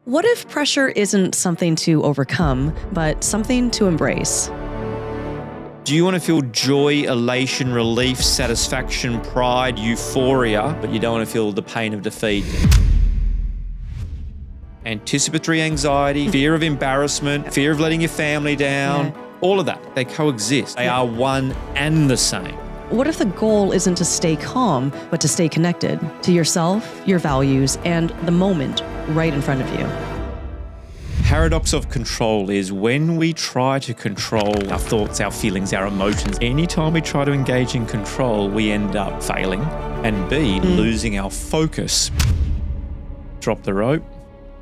What if pressure isn't something to overcome, but something to embrace? Do you want to feel joy, elation, relief, satisfaction, pride, euphoria, but you don't want to feel the pain of defeat? Anticipatory anxiety, fear of embarrassment, fear of letting your family down, all of that, they coexist. They are one and the same. What if the goal isn't to stay calm, but to stay connected to yourself, your values, and the moment right in front of you? Paradox of control is when we try to control our thoughts, our feelings, our emotions. Anytime we try to engage in control, we end up failing and losing our focus. Drop the rope,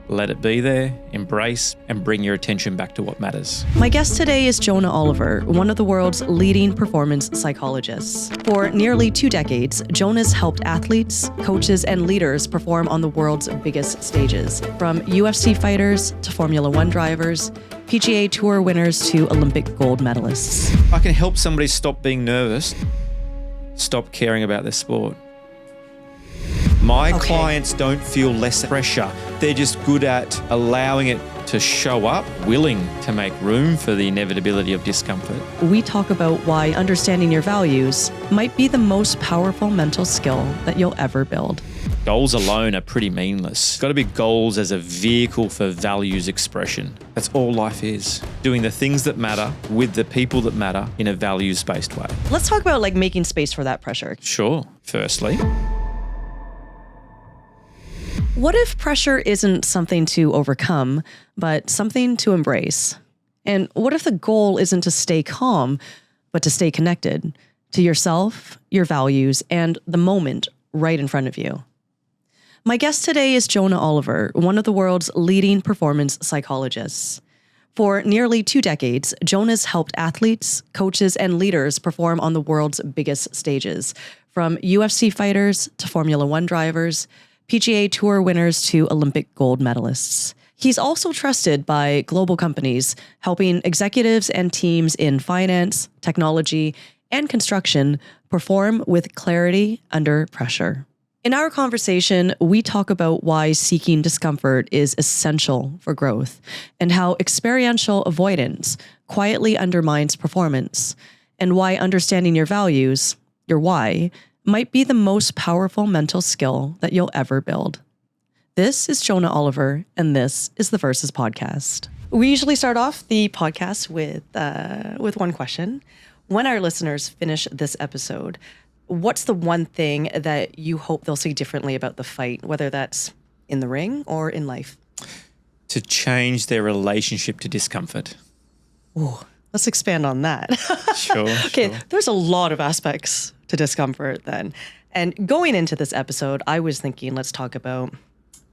let it be there, embrace, and bring your attention back to what matters. My guest today is Jonah Oliver, one of the world's leading performance psychologists. For nearly 2 decades, Jonah's helped athletes, coaches, and leaders perform on the world's biggest stages, from UFC fighters to Formula One drivers, PGA Tour winners to Olympic gold medalists. I can help somebody stop being nervous, stop caring about their sport. My clients don't feel less pressure. They're just good at allowing it to show up, willing to make room for the inevitability of discomfort. We talk about why understanding your values might be the most powerful mental skill that you'll ever build. Goals alone are pretty meaningless. Got to be goals as a vehicle for values expression. That's all life is. Doing the things that matter with the people that matter in a values-based way. Let's talk about making space for that pressure. Sure. Firstly, what if pressure isn't something to overcome, but something to embrace? And what if the goal isn't to stay calm, but to stay connected to yourself, your values, and the moment right in front of you? My guest today is Jonah Oliver, one of the world's leading performance psychologists. For nearly 2 decades, Jonah's helped athletes, coaches, and leaders perform on the world's biggest stages, from UFC fighters to Formula One drivers, PGA Tour winners to Olympic gold medalists. He's also trusted by global companies, helping executives and teams in finance, technology, and construction perform with clarity under pressure. In our conversation, we talk about why seeking discomfort is essential for growth and how experiential avoidance quietly undermines performance, and why understanding your values, your why, might be the most powerful mental skill that you'll ever build. This is Jonah Oliver, and this is the Versus Podcast. We usually start off the podcast with one question. When our listeners finish this episode, what's the one thing that you hope they'll see differently about the fight, whether that's in the ring or in life? to change their relationship to discomfort. Ooh, let's expand on that. Sure. Okay, sure. there's a lot of aspects to discomfort then. And going into this episode, I was thinking, let's talk about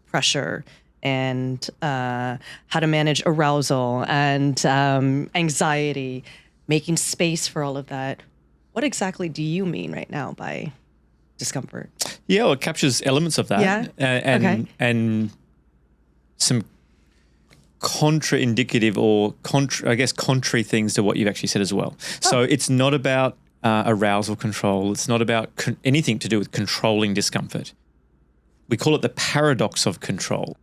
pressure and how to manage arousal and anxiety, making space for all of that. What exactly do you mean right now by discomfort? Yeah, well, it captures elements of that. Yeah. And some contraindicative or contrary things to what you've actually said as well. So it's not about arousal control. It's not about anything to do with controlling discomfort. We call it the paradox of control.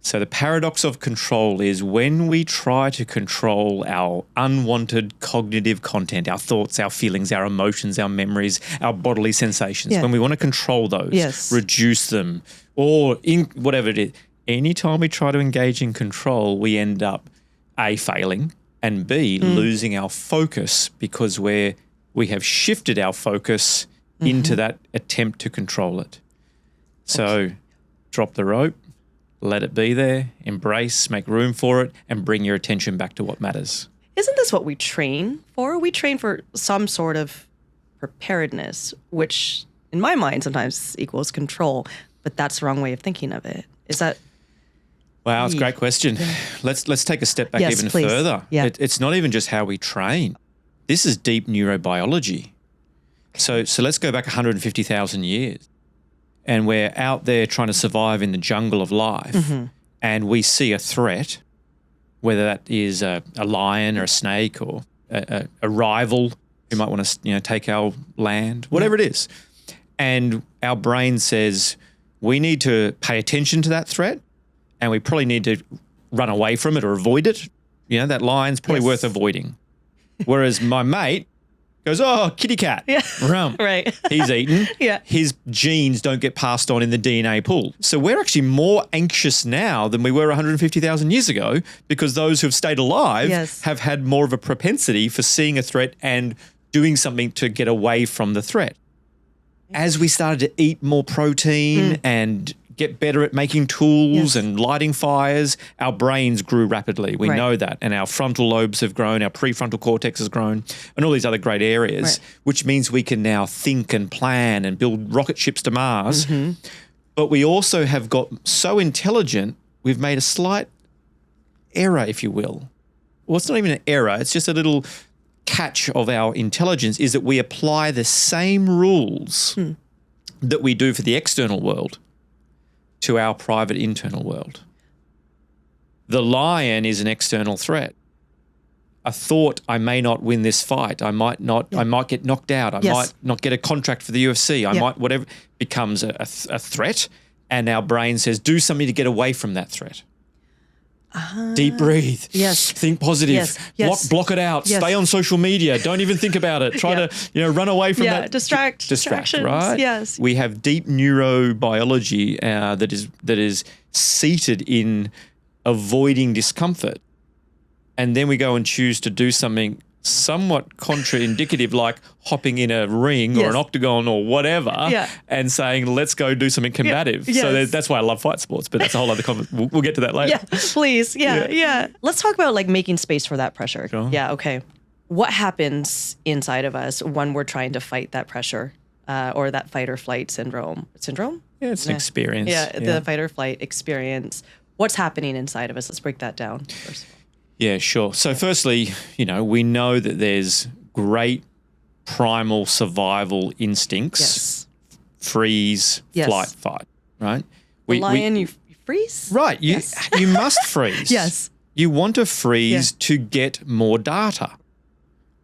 So the paradox of control is when we try to control our unwanted cognitive content, our thoughts, our feelings, our emotions, our memories, our bodily sensations, when we want to control those, reduce them, or in whatever it is, anytime we try to engage in control, we end up A, failing, and B, losing our focus because we have shifted our focus into that attempt to control it. So drop the rope. Let it be there, embrace, make room for it, and bring your attention back to what matters. Isn't this what we train for? We train for some sort of preparedness, which in my mind sometimes equals control, but that's the wrong way of thinking of it. Is that... Wow, it's a great question. Let's take a step back even further. Yeah. It's not even just how we train. This is deep neurobiology. So let's go back 150,000 years. And we're out there trying to survive in the jungle of life, and we see a threat, whether that is a lion or a snake or a rival who might want to take our land, whatever it is. And our brain says we need to pay attention to that threat and we probably need to run away from it or avoid it. You know, that line's probably Yes. worth avoiding. Whereas my mate goes, oh, kitty cat. Yeah. Rum. Right. He's eaten. Yeah. His genes don't get passed on in the DNA pool. So we're actually more anxious now than we were 150,000 years ago, because those who have stayed alive Yes. have had more of a propensity for seeing a threat and doing something to get away from the threat. As we started to eat more protein and get better at making tools Yes. and lighting fires, our brains grew rapidly. We Right. know that. And our frontal lobes have grown, our prefrontal cortex has grown, and all these other great areas, Right. which means we can now think and plan and build rocket ships to Mars. Mm-hmm. But we also have got so intelligent, we've made a slight error, if you will. Well, it's not even an error. It's just a little catch of our intelligence, is that we apply the same rules that we do for the external world to our private internal world. The lion is an external threat. A thought, I may not win this fight. I might get knocked out. I Yes. might not get a contract for the UFC. I Yeah. might, whatever, becomes a threat. And our brain says, do something to get away from that threat. Deep breathe. Yes. Think positive. Yes. Yes. Block it out. Yes. Stay on social media. Don't even think about it. Try to, run away from Yeah, that. distractions, right? yes. We have deep neurobiology that is seated in avoiding discomfort. And then we go and choose to do something somewhat contraindicative, like hopping in a ring or Yes. an octagon or whatever, Yeah. and saying, let's go do something combative. Yes. So that's why I love fight sports, but that's a whole other conversation. We'll get to that later. Yeah, please. Yeah. Let's talk about like making space for that pressure. Sure. Yeah, okay. What happens inside of us when we're trying to fight that pressure or that fight or flight syndrome? Yeah, it's an experience. Yeah, the fight or flight experience. What's happening inside of us? Let's break that down first. Yeah, sure. So firstly, we know that there's great primal survival instincts. Yes. Freeze, Yes. flight, fight, right? The lion, you freeze? Right. You must freeze. Yes. You want to freeze to get more data.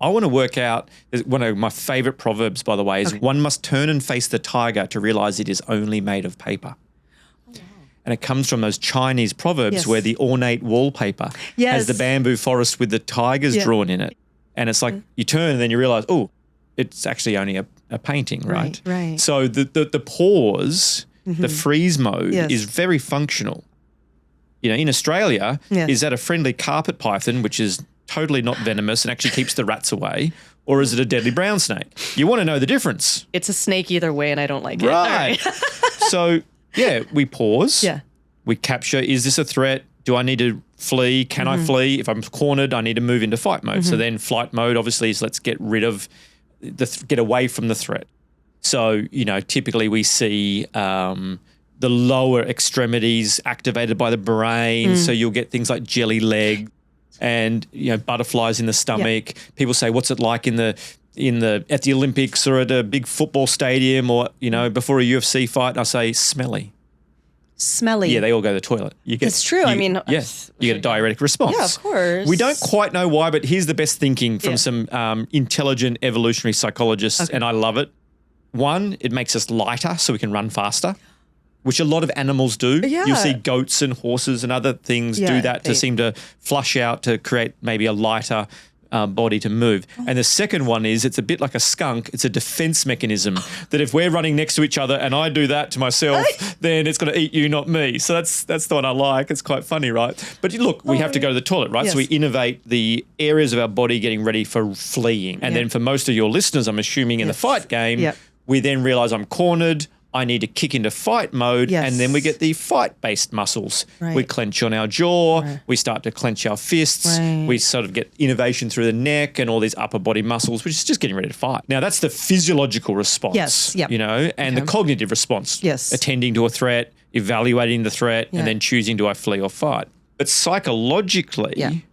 I want to work out, one of my favorite proverbs, by the way, is one must turn and face the tiger to realize it is only made of paper. And it comes from those Chinese proverbs Yes. where the ornate wallpaper has the Yes. bamboo forest with the tigers drawn in it. And it's like you turn and then you realize, oh, it's actually only a painting, right? Right. So the pause, the freeze mode Yes. is very functional. In Australia, Yes. is that a friendly carpet python, which is totally not venomous and actually keeps the rats away? Or is it a deadly brown snake? You want to know the difference. It's a snake either way, and I don't like it. Right. So, we pause. Yeah. We capture, is this a threat? Do I need to flee? Can I flee? If I'm cornered, I need to move into fight mode. So then flight mode obviously is let's get rid of, get away from the threat. So, typically we see the lower extremities activated by the brain. So you'll get things like jelly leg and, butterflies in the stomach. People say, what's it like at the Olympics or at a big football stadium or, before a UFC fight? And I say, smelly. Smelly. Yeah, they all go to the toilet. It's true. I mean, yes, you get a diuretic response. Yeah, of course. We don't quite know why, but here's the best thinking from some intelligent evolutionary psychologists, and I love it. One, it makes us lighter so we can run faster, which a lot of animals do. Yeah. You'll see goats and horses and other things do that to seem to flush out to create maybe a lighter body to move. And the second one is it's a bit like a skunk. It's a defense mechanism that if we're running next to each other and I do that to myself, then it's going to eat you, not me. So that's the one I like. It's quite funny, right? But look, we have to go to the toilet, right? Yes. So we innovate the areas of our body getting ready for fleeing. And then for most of your listeners, I'm assuming in the fight game, we then realize I'm cornered. I need to kick into fight mode, and then we get the fight-based muscles. Right. We clench on our jaw, we start to clench our fists, we sort of get innervation through the neck and all these upper body muscles, which is just getting ready to fight. Now, that's the physiological response, Yes, yep. And the cognitive response, Yes. attending to a threat, evaluating the threat, and then choosing do I flee or fight. But psychologically,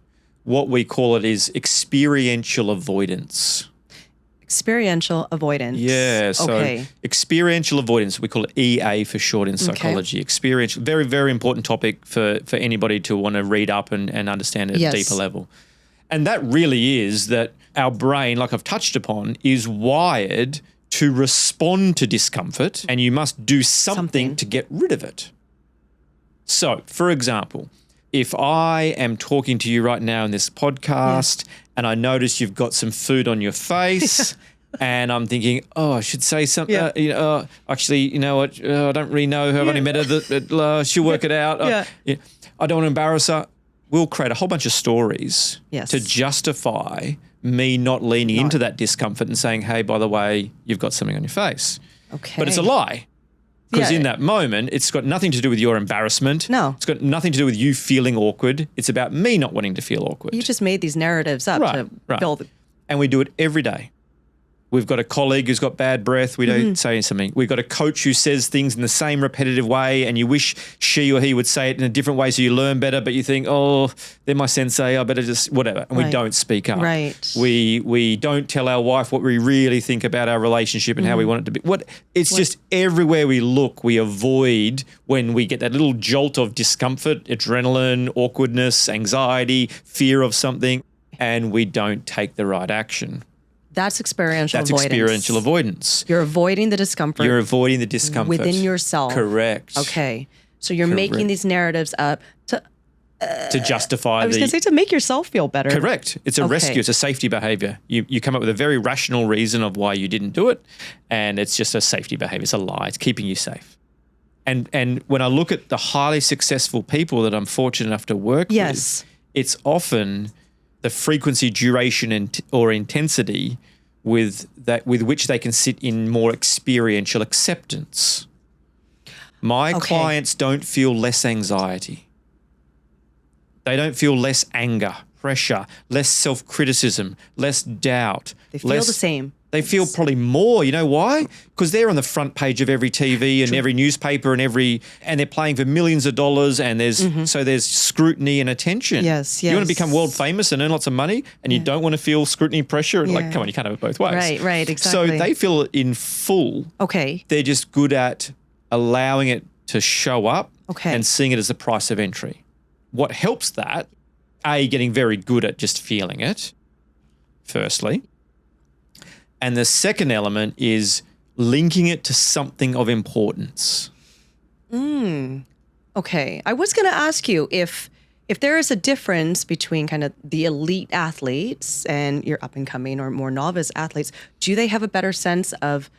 what we call it is experiential avoidance. Experiential avoidance. Yeah, so experiential avoidance, we call it EA for short in psychology. Experiential, very, very important topic for anybody to want to read up and understand at a deeper level. And that really is that our brain, like I've touched upon, is wired to respond to discomfort, and you must do something to get rid of it. So, for example, if I am talking to you right now in this podcast and I notice you've got some food on your face and I'm thinking, oh, I should say something, actually, you know what, I don't really know her, I've only met her, she'll work it out. I don't want to embarrass her. We'll create a whole bunch of stories to justify me not leaning into that discomfort and saying, hey, by the way, you've got something on your face. Okay. But it's a lie. Because in that moment, it's got nothing to do with your embarrassment. No. It's got nothing to do with you feeling awkward. It's about me not wanting to feel awkward. You just made these narratives up to build. And we do it every day. We've got a colleague who's got bad breath. We don't say something. We've got a coach who says things in the same repetitive way and you wish she or he would say it in a different way so you learn better, but you think, oh, they're my sensei, I better just whatever. And we don't speak up. Right. We don't tell our wife what we really think about our relationship and how we want it to be. It's just everywhere we look, we avoid when we get that little jolt of discomfort, adrenaline, awkwardness, anxiety, fear of something, and we don't take the right action. That's experiential avoidance. That's experiential avoidance. You're avoiding the discomfort. You're avoiding the discomfort. Within yourself. Correct. Okay. So you're making these narratives up to justify I was going to say to make yourself feel better. Correct. It's a rescue. It's a safety behavior. You come up with a very rational reason of why you didn't do it, and it's just a safety behavior. It's a lie. It's keeping you safe. And when I look at the highly successful people that I'm fortunate enough to work with, it's often the frequency, duration, or intensity with which they can sit in more experiential acceptance. My clients don't feel less anxiety. They don't feel less anger, pressure, less self-criticism, less doubt. They feel the same. They feel probably more. You know why? Because they're on the front page of every TV and every newspaper and they're playing for millions of dollars and there's scrutiny and attention. Yes. You want to become world famous and earn lots of money and you don't want to feel scrutiny, pressure. And like, come on, you can't have it both ways. Right, exactly. So they feel it in full. Okay. They're just good at allowing it to show up and seeing it as the price of entry. What helps that, getting very good at just feeling it, firstly. And the second element is linking it to something of importance. Okay. I was going to ask you if there is a difference between kind of the elite athletes and your up and coming or more novice athletes. Do they have a better sense of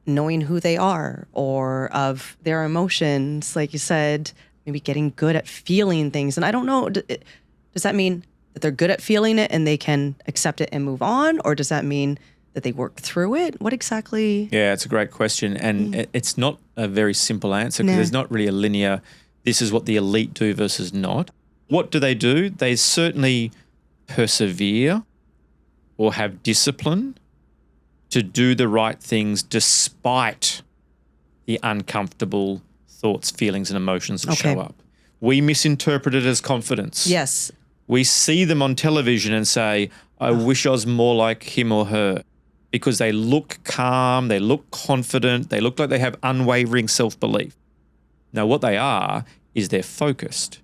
knowing who they are or of their emotions? Like you said, maybe getting good at feeling things. And I don't know, does that mean that they're good at feeling it and they can accept it and move on? Or does that mean that they work through it? What exactly? Yeah, it's a great question. And it's not a very simple answer because there's not really a linear, this is what the elite do versus not. What do? They certainly persevere or have discipline to do the right things despite the uncomfortable thoughts, feelings, and emotions that show up. We misinterpret it as confidence. Yes. We see them on television and say, I wish I was more like him or her, because they look calm, they look confident, they look like they have unwavering self-belief. Now, what they are is they're focused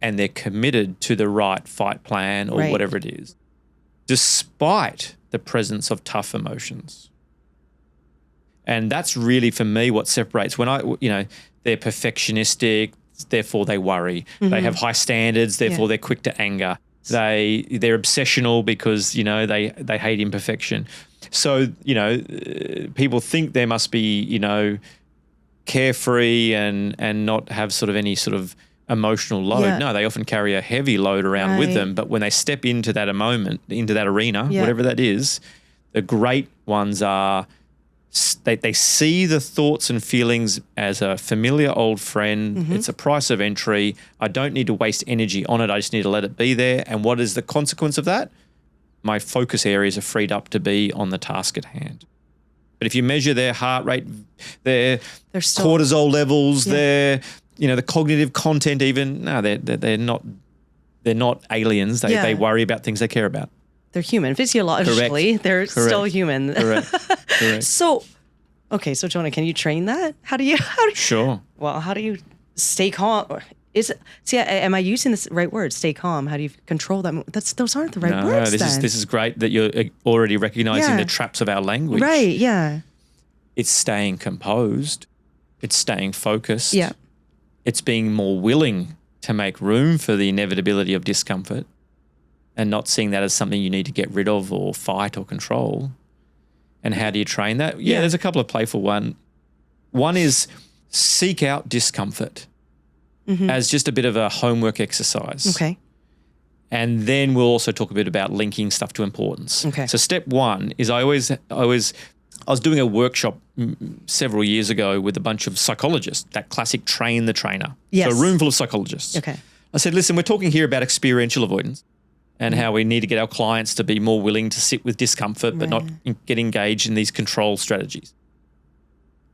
and they're committed to the right fight plan or whatever it is, despite the presence of tough emotions. And that's really, for me, what separates when they're perfectionistic, therefore they worry. They have high standards, therefore they're quick to anger. They're obsessional because, they hate imperfection. So, people think there must be, carefree and not have sort of any sort of emotional load. Yeah. No, they often carry a heavy load around with them. But when they step into that moment, into that arena, whatever that is, the great ones are, they see the thoughts and feelings as a familiar old friend. It's a price of entry. I don't need to waste energy on it. I just need to let it be there. And what is the consequence of that? My focus areas are freed up to be on the task at hand. But if you measure their heart rate, their cortisol levels, their, the cognitive content even, no, they're not aliens. They worry about things they care about. They're human. Physiologically, they're still human. Correct. So Jonah, can you train that? How do you Sure. Well, how do you stay calm? Am I using this right word? Stay calm. How do you control that? Those aren't the right words. No, this is great that you're already recognizing the traps of our language. Right, yeah. It's staying composed. It's staying focused. Yeah. It's being more willing to make room for the inevitability of discomfort and not seeing that as something you need to get rid of or fight or control. And how do you train that? Yeah, there's a couple of playful ones. One is seek out discomfort as just a bit of a homework exercise. Okay. And then we'll also talk a bit about linking stuff to importance. Okay. So step one is I was doing a workshop several years ago with a bunch of psychologists, that classic train the trainer. Yes. So a room full of psychologists. Okay. I said, listen, we're talking here about experiential avoidance and how we need to get our clients to be more willing to sit with discomfort but not get engaged in these control strategies.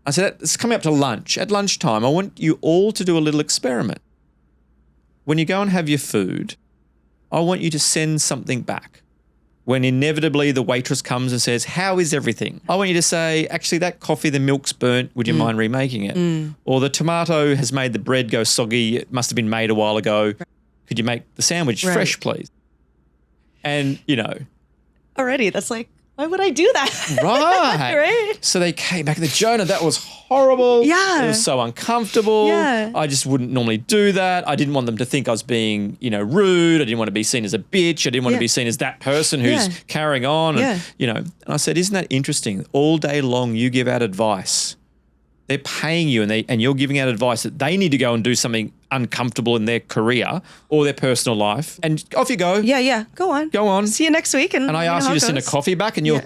I said, it's coming up to lunch. At lunchtime, I want you all to do a little experiment. When you go and have your food, I want you to send something back. When inevitably the waitress comes and says, how is everything? I want you to say, actually, that coffee, the milk's burnt. Would you mind remaking it? Or the tomato has made the bread go soggy. It must have been made a while ago. Could you make the sandwich fresh, please? And, Already, that's like, why would I do that? Right. Right? So they came back and they, Jonah, that was horrible. Yeah. It was so uncomfortable. Yeah. I just wouldn't normally do that. I didn't want them to think I was being, rude. I didn't want to be seen as a bitch. I didn't want to be seen as that person who's carrying on. And, and I said, isn't that interesting? All day long you give out advice. They're paying you and you're giving out advice that they need to go and do something uncomfortable in their career or their personal life. And off you go. Yeah. Go on. Go on. See you next week. And I asked you to send a coffee back and you're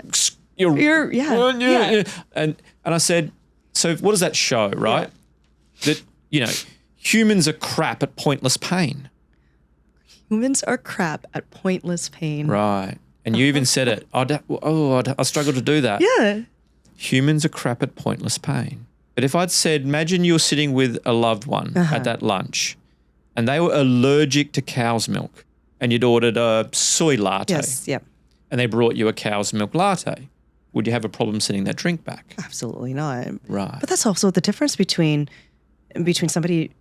and I said, so what does that show, right? That, humans are crap at pointless pain. Humans are crap at pointless pain. Right. And you even said it. I struggle to do that. Yeah. Humans are crap at pointless pain. But if I'd said, imagine you're sitting with a loved one at that lunch and they were allergic to cow's milk and you'd ordered a soy latte. Yes, yep. And they brought you a cow's milk latte. Would you have a problem sending that drink back? Absolutely not. Right. But that's also the difference between somebody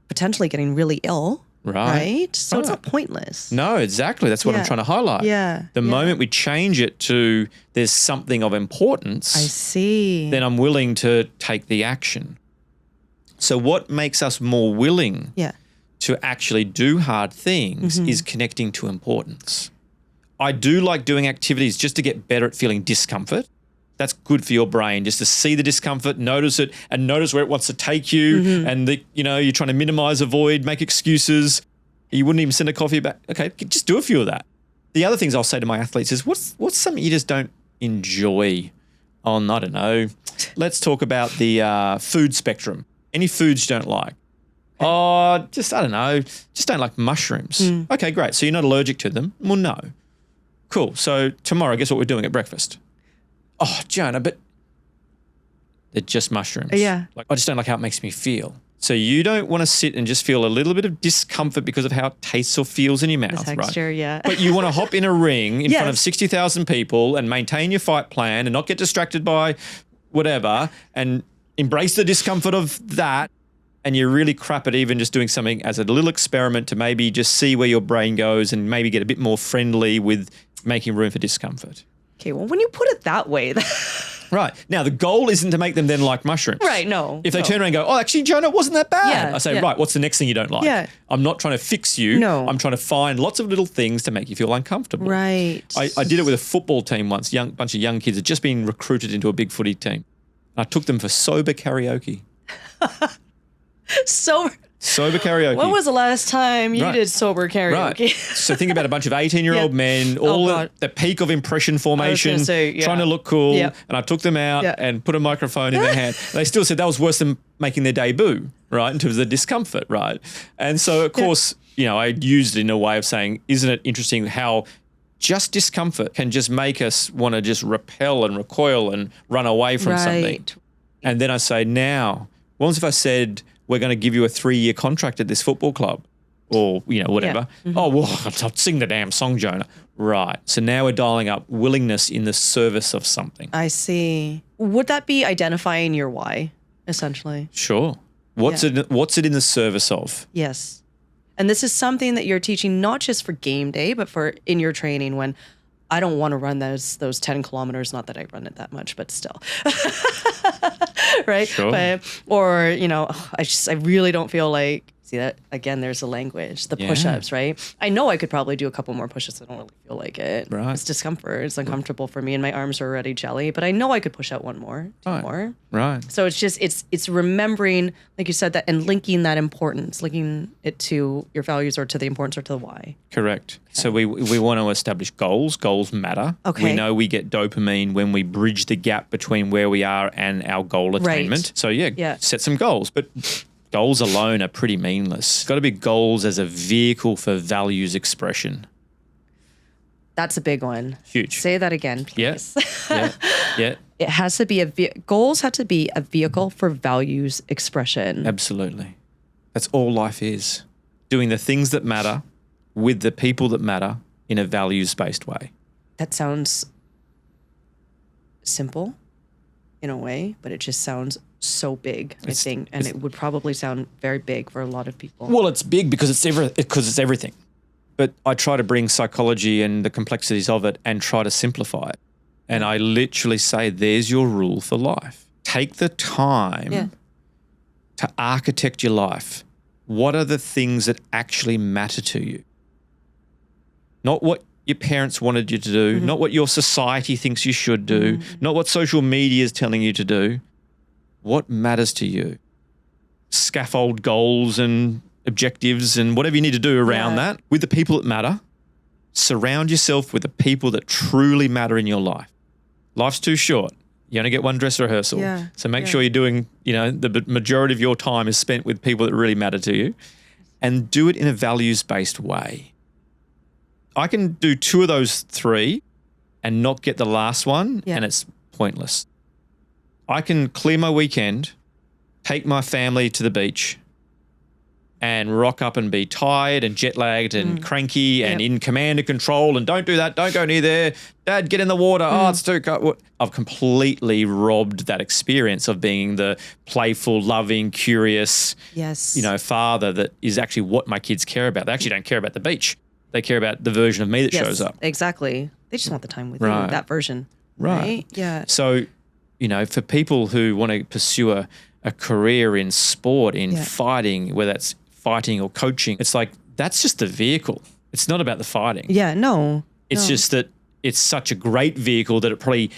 potentially getting really ill, right? So it's not pointless. No, exactly. That's what I'm trying to highlight. Yeah. The moment we change it to there's something of importance, I see. then I'm willing to take the action. So what makes us more willing to actually do hard things is connecting to importance. I do like doing activities just to get better at feeling discomfort. That's good for your brain, just to see the discomfort, notice it, and notice where it wants to take you. And you're trying to minimize, avoid, make excuses. You wouldn't even send a coffee back. Okay, just do a few of that. The other things I'll say to my athletes is, what's something you just don't enjoy? I don't know. Let's talk about the food spectrum. Any foods you don't like? I don't know. Just don't like mushrooms. Okay, great. So you're not allergic to them? Well, no. Cool. So tomorrow, guess what we're doing at breakfast? Oh, Jonah, but they're just mushrooms. Yeah. I just don't like how it makes me feel. So you don't want to sit and just feel a little bit of discomfort because of how it tastes or feels in your mouth, the texture, right? Yeah. But you want to hop in a ring in front of 60,000 people and maintain your fight plan and not get distracted by whatever and embrace the discomfort of that. And you're really crap at even just doing something as a little experiment to maybe just see where your brain goes and maybe get a bit more friendly with making room for discomfort. Okay, well, when you put it that way, right. Now, the goal isn't to make them then like mushrooms. Right, no. If they turn around and go, oh, actually, Jonah, it wasn't that bad. Yeah, I say, right, what's the next thing you don't like? Yeah. I'm not trying to fix you. No. I'm trying to find lots of little things to make you feel uncomfortable. Right. I did it with a football team once. Bunch of young kids had just been recruited into a big footy team. I took them for sober karaoke. Sober karaoke. When was the last time you did sober karaoke? Right. So think about a bunch of 18-year-old men, the peak of impression formation, trying to look cool. Yep. And I took them out and put a microphone in their hand. They still said that was worse than making their debut, right, in terms of the discomfort, right? And so, of course, I used it in a way of saying, isn't it interesting how just discomfort can just make us want to just repel and recoil and run away from something. And then I say, now, what if I said, we're going to give you a 3-year contract at this football club or, whatever. Yeah. Oh, well, I'll sing the damn song, Jonah. Right. So now we're dialing up willingness in the service of something. I see. Would that be identifying your why, essentially? Sure. What's it in the service of? Yes. And this is something that you're teaching not just for game day, but for in your training when I don't want to run those 10 kilometers. Not that I run it that much, but still. Right. Sure. Or, I really don't feel like, see that again, there's a language, the push-ups, right? I know I could probably do a couple more push-ups. I don't really feel like it. Right. It's discomfort. It's uncomfortable for me and my arms are already jelly, but I know I could push out one more, two more. Right. So it's remembering, like you said, that and linking that importance, linking it to your values or to the importance or to the why. Correct. Okay. So we want to establish goals. Goals matter. Okay. We know we get dopamine when we bridge the gap between where we are and our goal attainment. Right. So set some goals, but goals alone are pretty meaningless. Got to be goals as a vehicle for values expression. That's a big one. Huge. Say that again, please. Yeah. It has to be goals have to be a vehicle for values expression. Absolutely. That's all life is. Doing the things that matter with the people that matter in a values-based way. That sounds simple in a way, but it just sounds so big, I think. And it would probably sound very big for a lot of people. Well, it's big because it's everything. But I try to bring psychology and the complexities of it and try to simplify it. And I literally say, there's your rule for life. Take the time to architect your life. What are the things that actually matter to you? Not what your parents wanted you to do, not what your society thinks you should do, not what social media is telling you to do. What matters to you? Scaffold goals and objectives and whatever you need to do around that with the people that matter. Surround yourself with the people that truly matter in your life. Life's too short. You only get one dress rehearsal. Yeah. So make sure you're doing, the majority of your time is spent with people that really matter to you, and do it in a values-based way. I can do 2 of those 3 and not get the last one, and it's pointless. I can clear my weekend, take my family to the beach, and rock up and be tired and jet lagged and cranky and in command and control and don't do that, don't go near there, Dad, get in the water, oh, it's too cold. I've completely robbed that experience of being the playful, loving, curious, father that is actually what my kids care about. They actually don't care about the beach. They care about the version of me that shows up. Exactly. They just want the time with you, that version. Right. Yeah. So, for people who want to pursue a career in sport, in fighting, whether that's fighting or coaching, it's like, that's just the vehicle. It's not about the fighting. Yeah, no. It's just that it's such a great vehicle that it probably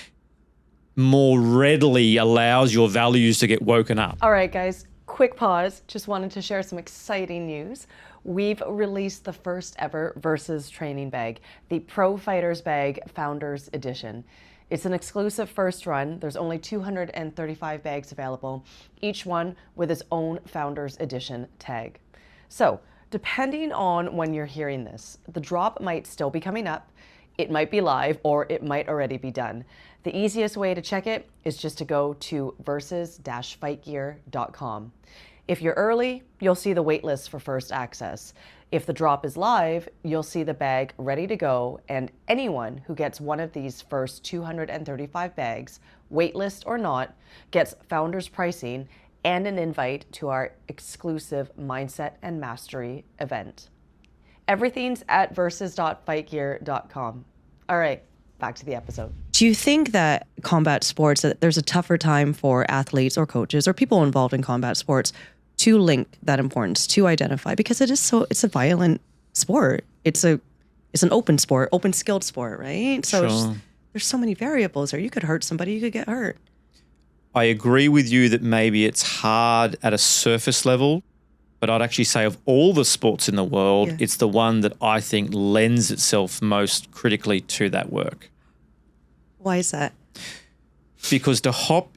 more readily allows your values to get woken up. All right, guys, quick pause. Just wanted to share some exciting news. We've released the first ever Versus training bag, the Pro Fighters Bag Founders Edition. It's an exclusive first run. There's only 235 bags available, each one with its own Founders Edition tag. So, depending on when you're hearing this, the drop might still be coming up, it might be live, or it might already be done. The easiest way to check it is just to go to versus-fightgear.com. If you're early, you'll see the wait list for first access. If the drop is live, you'll see the bag ready to go, and anyone who gets one of these first 235 bags, waitlist or not, gets founders pricing and an invite to our exclusive Mindset and Mastery event. Everything's at versus.fightgear.com. All right, back to the episode. Do you think that combat sports, that there's a tougher time for athletes or coaches or people involved in combat sports to link that importance, to identify, because it's a violent sport. It's an open sport, open skilled sport, right? So there's so many variables there. You could hurt somebody, you could get hurt. I agree with you that maybe it's hard at a surface level, but I'd actually say of all the sports in the world, it's the one that I think lends itself most critically to that work. Why is that? Because to hop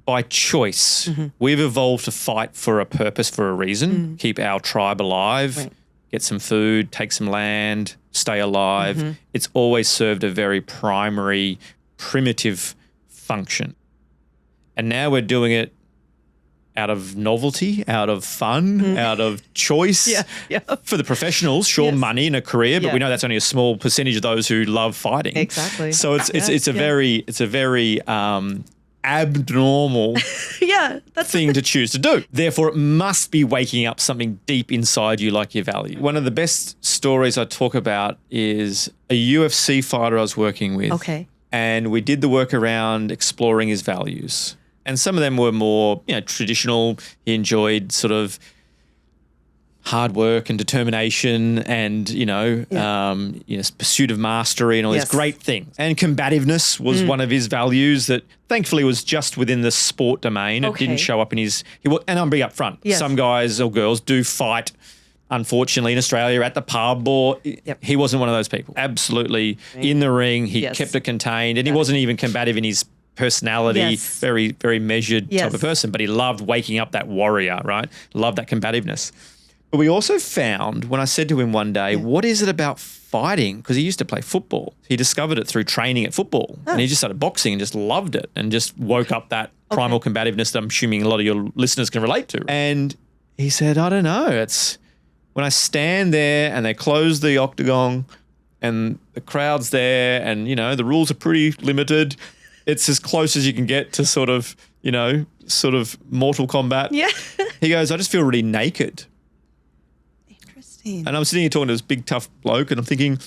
by choice, we've evolved to fight for a purpose, for a reason, keep our tribe alive, get some food, take some land, stay alive. It's always served a very primary, primitive function. And now we're doing it out of novelty, out of fun, out of choice. For the professionals, money and a career, but we know that's only a small percentage of those who love fighting. Exactly. So it's a very abnormal Yeah. That's thing to choose to do. Therefore, it must be waking up something deep inside you like your value. One of the best stories I talk about is a UFC fighter I was working with. Okay. And we did the work around exploring his values. And some of them were more, traditional. He enjoyed sort of hard work and determination and, pursuit of mastery and all these great things. And combativeness was one of his values that thankfully was just within the sport domain. It didn't show up in and I'm being upfront. Yes. Some guys or girls do fight, unfortunately, in Australia at the pub, or he wasn't one of those people. Absolutely in the ring, he kept it contained, and he wasn't even combative in his personality, very, very measured type of person, but he loved waking up that warrior, right? Loved that combativeness. But we also found, when I said to him one day, what is it about fighting? Because he used to play football. He discovered it through training at football. And he just started boxing and just loved it and just woke up that primal combativeness that I'm assuming a lot of your listeners can relate to. And he said, I don't know, it's when I stand there and they close the octagon and the crowd's there and, the rules are pretty limited. It's as close as you can get to sort of Mortal Kombat. Yeah. He goes, I just feel really naked. And I'm sitting here talking to this big, tough bloke and I'm thinking,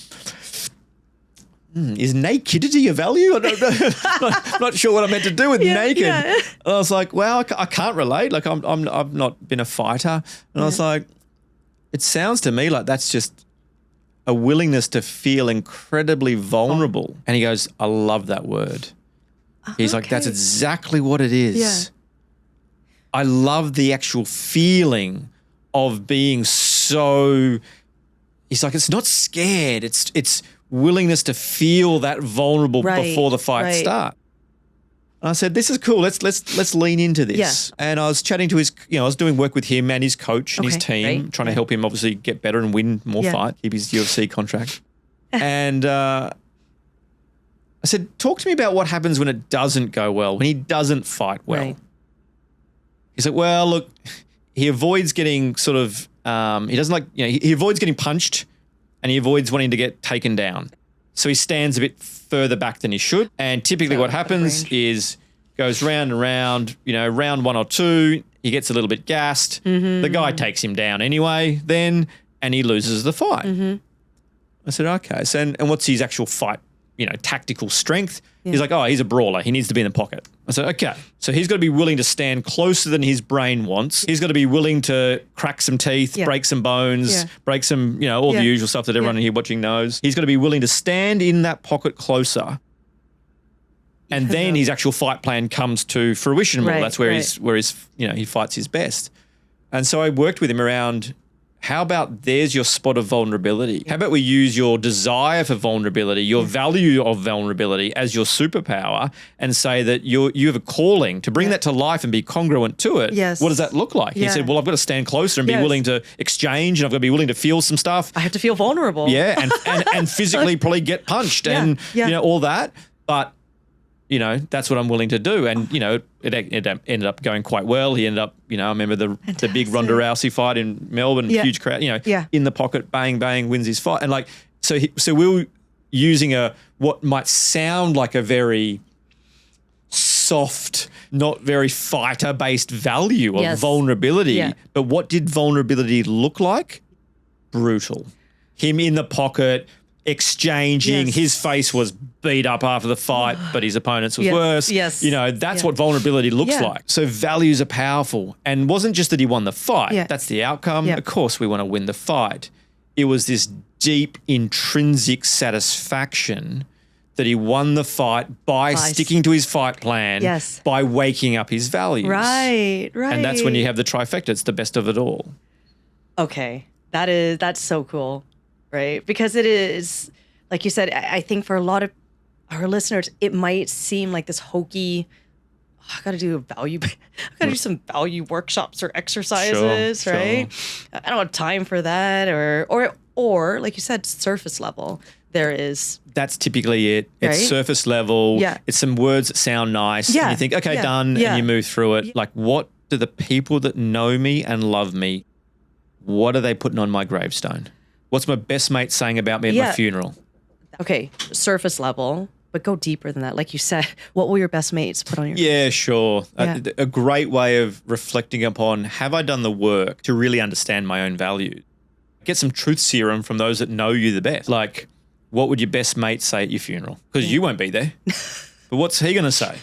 is nakedity a value? I don't know. I'm not sure what I'm meant to do with naked. Yeah. And I was like, well, I can't relate. Like I've not been a fighter. And I was like, it sounds to me like that's just a willingness to feel incredibly vulnerable. And he goes, I love that word. He's like, that's exactly what it is. Yeah. I love the actual feeling of being so, he's like, it's not scared. It's willingness to feel that vulnerable before the fight starts. And I said, this is cool. Let's lean into this. Yeah. And I was chatting to his, I was doing work with him and his coach and his team, trying to help him obviously get better and win more fights, keep his UFC contract. And I said, talk to me about what happens when it doesn't go well, when he doesn't fight well. Right. He's like, well, look, he avoids getting sort of, he doesn't like, he avoids getting punched and he avoids wanting to get taken down. So he stands a bit further back than he should. And typically what happens is goes round and round, round 1 or 2, he gets a little bit gassed. Mm-hmm. The guy takes him down anyway then, and he loses the fight. Mm-hmm. I said, okay. So, and what's his actual fight, tactical strength? Yeah. He's like, oh, he's a brawler. He needs to be in the pocket. I said, okay. So he's got to be willing to stand closer than his brain wants. He's got to be willing to crack some teeth, break some bones, break some, all the usual stuff that everyone here watching knows. He's got to be willing to stand in that pocket closer. And then his actual fight plan comes to fruition more. That's where he fights his best. And so I worked with him around, how about there's your spot of vulnerability? How about we use your desire for vulnerability, your value of vulnerability as your superpower and say that you have a calling to bring that to life and be congruent to it. Yes. What does that look like? He said, well, I've got to stand closer and be willing to exchange and I've got to be willing to feel some stuff. I have to feel vulnerable. Yeah, and physically probably get punched and all that. But that's what I'm willing to do. And, it ended up going quite well. He ended up, I remember the big Ronda Rousey fight in Melbourne, huge crowd, in the pocket, bang, bang, wins his fight. And so we were using what might sound like a very soft, not very fighter-based value of vulnerability. Yeah. But what did vulnerability look like? Brutal. Him in the pocket, exchanging. Yes. His face was beat up after the fight, but his opponent's was worse. Yes. That's what vulnerability looks like. So values are powerful. And wasn't just that he won the fight. Yeah. That's the outcome. Yeah. Of course we want to win the fight. It was this deep intrinsic satisfaction that he won the fight by sticking to his fight plan, by waking up his values. Right. And that's when you have the trifecta. It's the best of it all. Okay. That's so cool. Right? Because it is, like you said, I think for a lot of our listeners, it might seem like this hokey, I got to do some value workshops or exercises, right? Sure. I don't have time for that. Or like you said, surface level. That's typically it. It's surface level. Yeah. It's some words that sound nice. Yeah. And you think, okay, done. Yeah. And you move through it. Like, what do the people that know me and love me, what are they putting on my gravestone? What's my best mate saying about me at my funeral? Okay, surface level. but go deeper than that. Like you said, what will your best mates put on your Yeah, sure. Yeah. A great way of reflecting upon, have I done the work to really understand my own values? Get some truth serum from those that know you the best. Like, what would your best mate say at your funeral? Because you won't be there. But what's he going to say?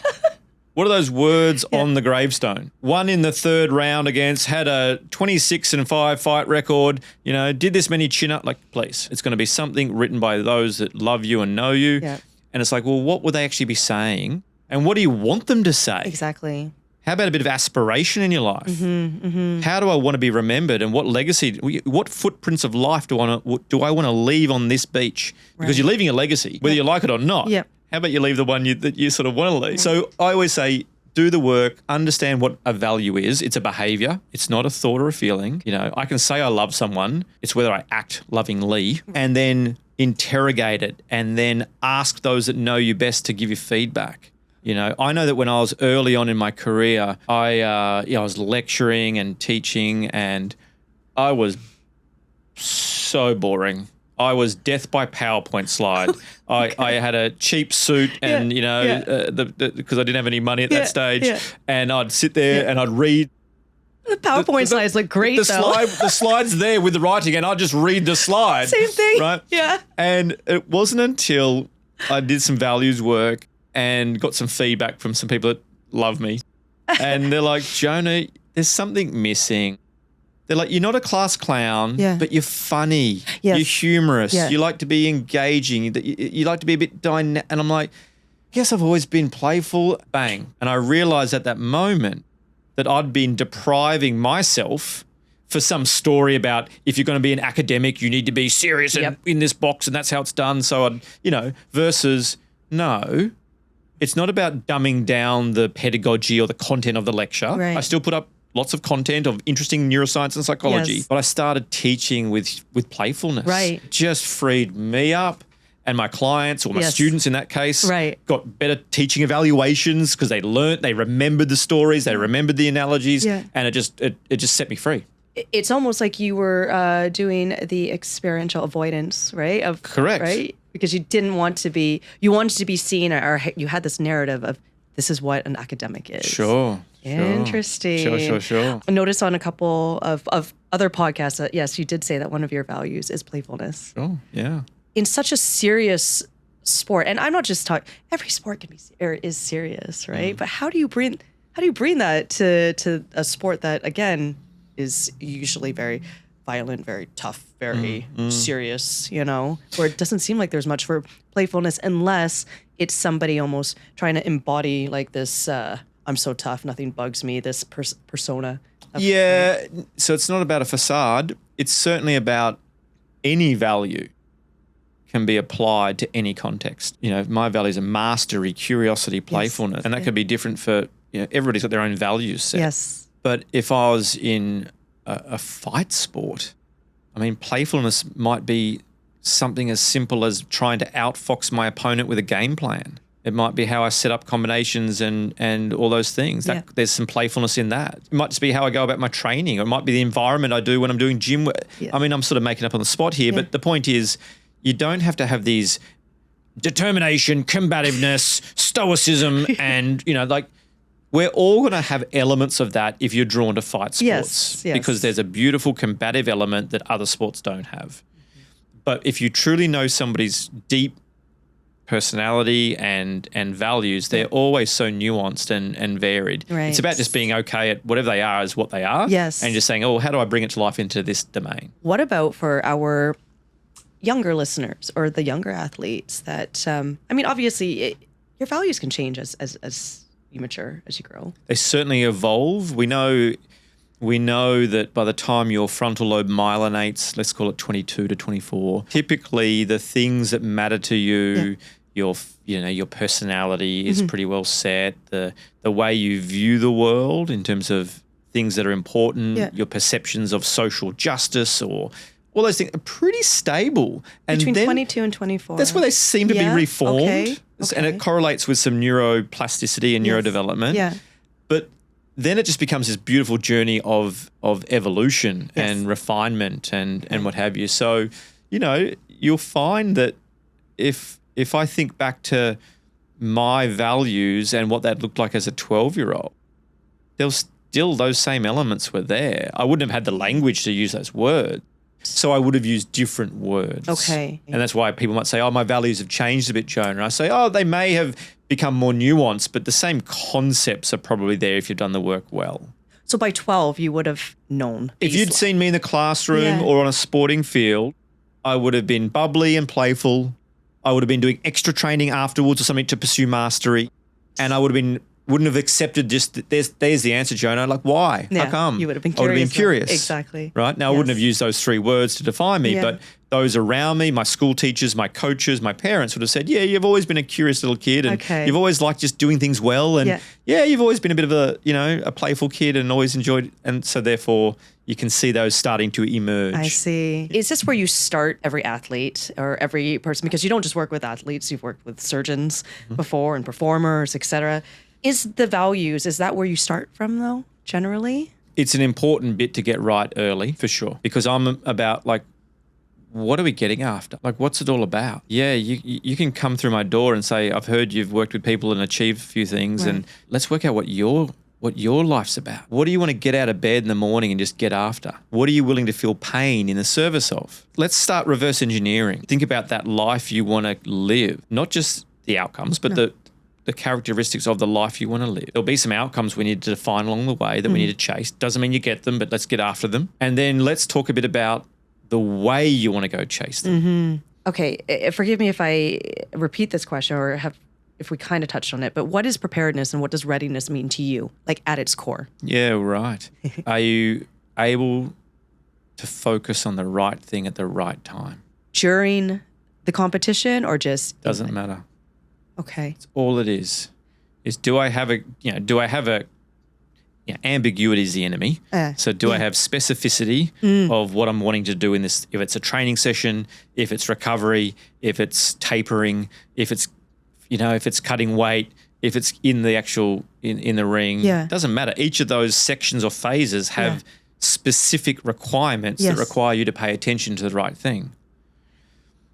What are those words on the gravestone? Won in the third round against, had a 26-5 fight record, did this many chin-up. Like, please, it's going to be something written by those that love you and know you. Yeah. And it's like, well, what would they actually be saying? And what do you want them to say? Exactly. How about a bit of aspiration in your life? How do I want to be remembered, and what legacy, what footprints of life do I want to leave on this beach? Because you're leaving a legacy, whether you like it or not. Yep. How about you leave the one that you sort of want to leave? So I always say, do the work, understand what a value is. It's a behavior. It's not a thought or a feeling. I can say I love someone. It's whether I act lovingly, and then interrogate it, and then ask those that know you best to give you feedback. I know that when I was early on in my career, I was lecturing and teaching, and I was so boring. I was death by PowerPoint slide. I had a cheap suit and, because I didn't have any money at that stage, and I'd sit there and I'd read. The PowerPoint slides look great, the slide's there with the writing, and I'd just read the slide. Same thing. Right? Yeah. And it wasn't until I did some values work and got some feedback from some people that love me. And they're like, Jonah, there's something missing. They're like, you're not a class clown, but you're funny. Yes. You're humorous. Yeah. You like to be engaging. You like to be a bit dynamic. And I'm like, yes, I've always been playful. Bang. And I realized at that moment that I'd been depriving myself for some story about, if you're going to be an academic, you need to be serious and in this box, and that's how it's done. So versus no. It's not about dumbing down the pedagogy or the content of the lecture. Right. I still put up lots of content of interesting neuroscience and psychology, but I started teaching with playfulness. Right. Just freed me up, and my clients, or my students in that case, got better teaching evaluations because they learnt, they remembered the stories, they remembered the analogies, and it just set me free. It's almost like you were doing the experiential avoidance, right? Correct. Right? Because you didn't want to be, you wanted to be seen, or you had this narrative of, this is what an academic is. Sure. Interesting. Sure. I noticed on a couple of other podcasts that, yes, you did say that one of your values is playfulness. Sure, yeah. In such a serious sport, and I'm not just talking, every sport can be, or is serious, right? But how do you bring that to a sport that, again, is usually very violent, very tough, very serious, where it doesn't seem like there's much for playfulness unless it's somebody almost trying to embody like this, I'm so tough, nothing bugs me, this persona. So it's not about a facade. It's certainly about any value can be applied to any context. My values are mastery, curiosity, playfulness, and that could be different for, everybody's got their own values set. Yes. But if I was in a fight sport, playfulness might be something as simple as trying to outfox my opponent with a game plan. It might be how I set up combinations and all those things. There's some playfulness in that. It might just be how I go about my training. Or it might be the environment I do when I'm doing gym. I'm sort of making up on the spot here, but the point is, you don't have to have these determination, combativeness, stoicism, and, we're all going to have elements of that if you're drawn to fight sports. Yes. Because there's a beautiful combative element that other sports don't have. But if you truly know somebody's deep personality and values, they're always so nuanced and varied. Right. It's about just being okay at whatever they are as what they are. Yes. And just saying, how do I bring it to life into this domain? What about for our younger listeners or the younger athletes that, obviously your values can change as you mature, as you grow. They certainly evolve. We know that by the time your frontal lobe myelinates, let's call it 22 to 24, typically the things that matter to you, your personality is pretty well set. The way you view the world in terms of things that are important, your perceptions of social justice or all those things are pretty stable. And Between then 22 and 24. That's where they seem to be reformed. Okay. And it correlates with some neuroplasticity and neurodevelopment. Yeah. But then it just becomes this beautiful journey of evolution and refinement and what have you. So, you'll find that if I think back to my values and what that looked like as a 12-year-old, there was still those same elements were there. I wouldn't have had the language to use those words. So I would have used different words. Okay. And that's why people might say, oh, my values have changed a bit, Jonah. And I say, oh, they may have become more nuanced, but the same concepts are probably there if you've done the work well. So by 12, you would have known. If you'd seen me in the classroom or on a sporting field, I would have been bubbly and playful. I would have been doing extra training afterwards or something to pursue mastery. And I wouldn't have accepted just there's the answer, Jonah. Like, why? Yeah, how come? you would have been I would have been curious. curious. Exactly. Right? Now, I wouldn't have used those 3 words to define me, but those around me, my school teachers, my coaches, my parents would have said, yeah, you've always been a curious little kid and you've always liked just doing things well. And you've always been a bit of a playful kid and always enjoyed. And so therefore you can see those starting to emerge. I see. Is this where you start every athlete or every person? Because you don't just work with athletes, you've worked with surgeons before and performers, etc. Is the values, is that where you start from though, generally? It's an important bit to get right early, for sure, because I'm about like, what are we getting after? Like, what's it all about? Yeah, you can come through my door and say, I've heard you've worked with people and achieved a few things, and let's work out what your life's about. What do you want to get out of bed in the morning and just get after? What are you willing to feel pain in the service of? Let's start reverse engineering. Think about that life you want to live, not just the outcomes, but the characteristics of the life you want to live. There'll be some outcomes we need to define along the way that we need to chase. Doesn't mean you get them, but let's get after them. And then let's talk a bit about the way you want to go chase them. Okay, forgive me if I repeat this question or if we kind of touched on it, but what is preparedness and what does readiness mean to you, like at its core? Yeah, right. Are you able to focus on the right thing at the right time? During the competition or just? Doesn't matter. Okay. It's all it is do I have ambiguity is the enemy. So do I have specificity of what I'm wanting to do in this, if it's a training session, if it's recovery, if it's tapering, if it's cutting weight, if it's in the actual, in the ring, it doesn't matter. Each of those sections or phases have specific requirements that require you to pay attention to the right thing.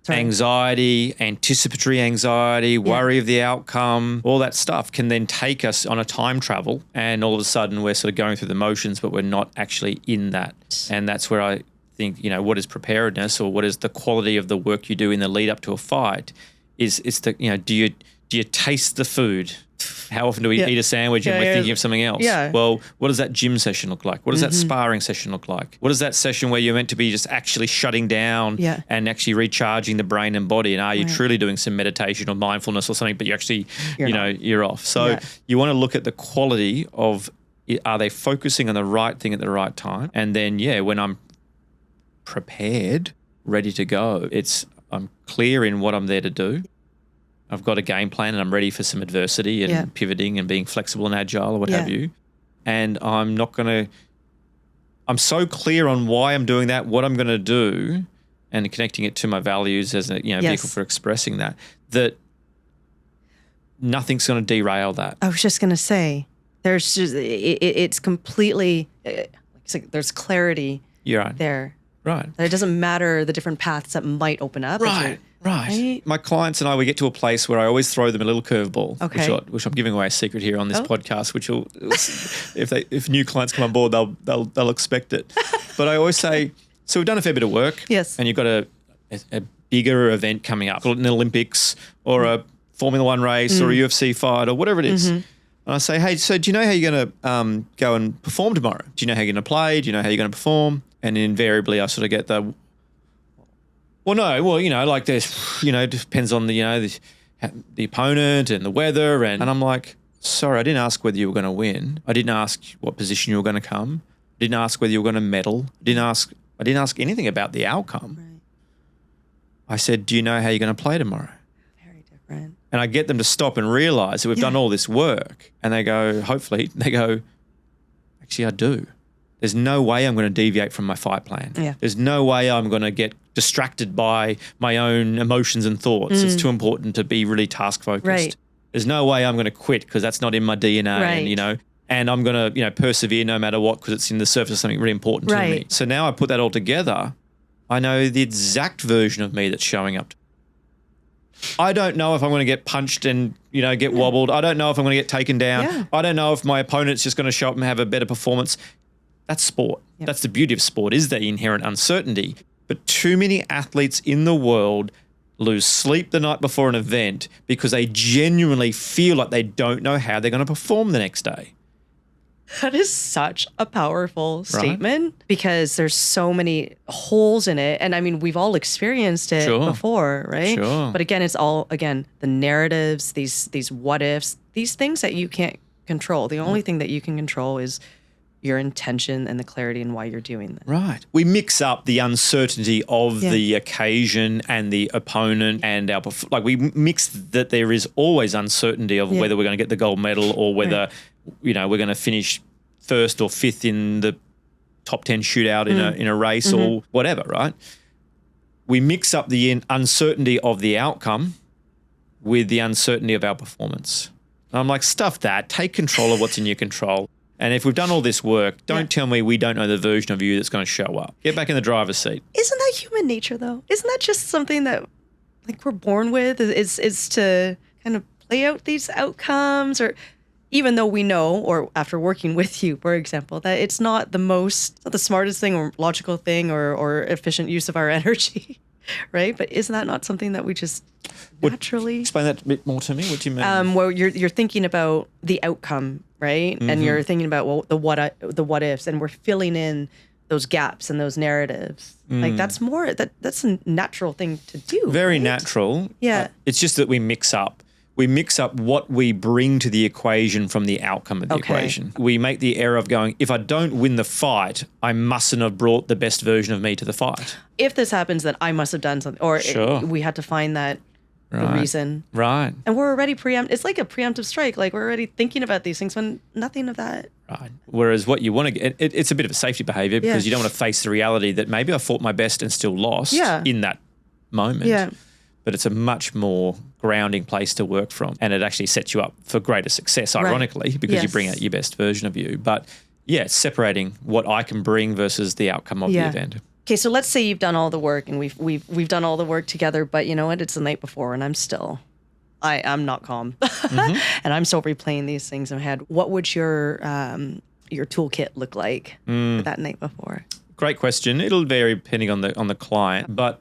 Anxiety, anticipatory anxiety, worry of the outcome, all that stuff can then take us on a time travel, and all of a sudden we're sort of going through the motions, but we're not actually in that. And that's where I think, what is preparedness, or what is the quality of the work you do in the lead up to a fight? It's the, do you taste the food? How often do we eat a sandwich and we're thinking of something else? Well, what does that gym session look like? What does that sparring session look like? What is that session where you're meant to be just actually shutting down and actually recharging the brain and body? And are you truly doing some meditation or mindfulness or something, but you actually, you're off. So you want to look at the quality of, are they focusing on the right thing at the right time? And then, when I'm prepared, ready to go, I'm clear in what I'm there to do. I've got a game plan and I'm ready for some adversity and pivoting and being flexible and agile or what have you. And I'm so clear on why I'm doing that, what I'm going to do, and connecting it to my values as a vehicle for expressing that nothing's going to derail that. I was just going to say, there's just, it's completely, there's clarity there. Right. That it doesn't matter the different paths that might open up. Right. My clients and I, we get to a place where I always throw them a little curveball, which I'm giving away a secret here on this podcast, which will, if new clients come on board, they'll expect it. But I always say, so we've done a fair bit of work. Yes. And you've got a bigger event coming up, call it an Olympics or a Formula One race or a UFC fight or whatever it is. And I say, hey, so do you know how you're going to go and perform tomorrow? Do you know how you're going to play? Do you know how you're going to perform? And invariably I sort of get there's, it depends on the opponent and the weather. And I'm like, sorry, I didn't ask whether you were going to win. I didn't ask what position you were going to come. I didn't ask whether you were going to medal. I didn't ask anything about the outcome. Right. I said, do you know how you're going to play tomorrow? Very different. And I get them to stop and realize that we've done all this work. And they go, actually I do. There's no way I'm going to deviate from my fight plan. Yeah. There's no way I'm going to get distracted by my own emotions and thoughts. It's too important to be really task focused. Right. There's no way I'm going to quit because that's not in my DNA. Right. And I'm going to, persevere no matter what because it's in the surface of something really important to me. So now I put that all together. I know the exact version of me that's showing up. I don't know if I'm going to get punched and, get wobbled. I don't know if I'm going to get taken down. Yeah. I don't know if my opponent's just going to show up and have a better performance. That's sport. Yep. That's the beauty of sport, is the inherent uncertainty. But too many athletes in the world lose sleep the night before an event because they genuinely feel like they don't know how they're going to perform the next day. That is such a powerful statement because there's so many holes in it. And I mean, we've all experienced it before, right? Sure. But again, it's all, the narratives, these what ifs, these things that you can't control. The only thing that you can control is your intention and the clarity and why you're doing that. Right. We mix up the uncertainty of the occasion and the opponent and we mix that there is always uncertainty of whether we're going to get the gold medal or whether, we're going to finish first or fifth in the top 10 shootout in a race or whatever, right? We mix up the uncertainty of the outcome with the uncertainty of our performance. And I'm like, stuff that. Take control of what's in your control. And if we've done all this work, don't tell me we don't know the version of you that's going to show up. Get back in the driver's seat. Isn't that human nature, though? Isn't that just something that, we're born with? Is to kind of play out these outcomes, or even though we know, or after working with you, for example, that it's not the smartest thing or logical thing or efficient use of our energy, right? But isn't that not something that we just naturally... Explain that a bit more to me. What do you mean? Well, you're thinking about the outcome, right? And you're thinking about the what ifs, and we're filling in those gaps and those narratives. Like that's a natural thing to do. Very right? natural. Yeah. It's just that we mix up what we bring to the equation from the outcome of the equation. We make the error of going, if I don't win the fight, I mustn't have brought the best version of me to the fight. If this happens, then I must have done something. Or we had to find that the reason. Right. And we're already it's like a preemptive strike. Like we're already thinking about these things when nothing of that. Right. Whereas what you want to get, it's a bit of a safety behavior because you don't want to face the reality that maybe I fought my best and still lost in that moment. Yeah. But it's a much more grounding place to work from. And it actually sets you up for greater success, ironically, because you bring out your best version of you. But it's separating what I can bring versus the outcome of the event. Okay, so let's say you've done all the work and we've done all the work together, but you know what? It's the night before and I'm not calm. And I'm still replaying these things in my head. What would your toolkit look like for that night before? Great question. It'll vary depending on the client. But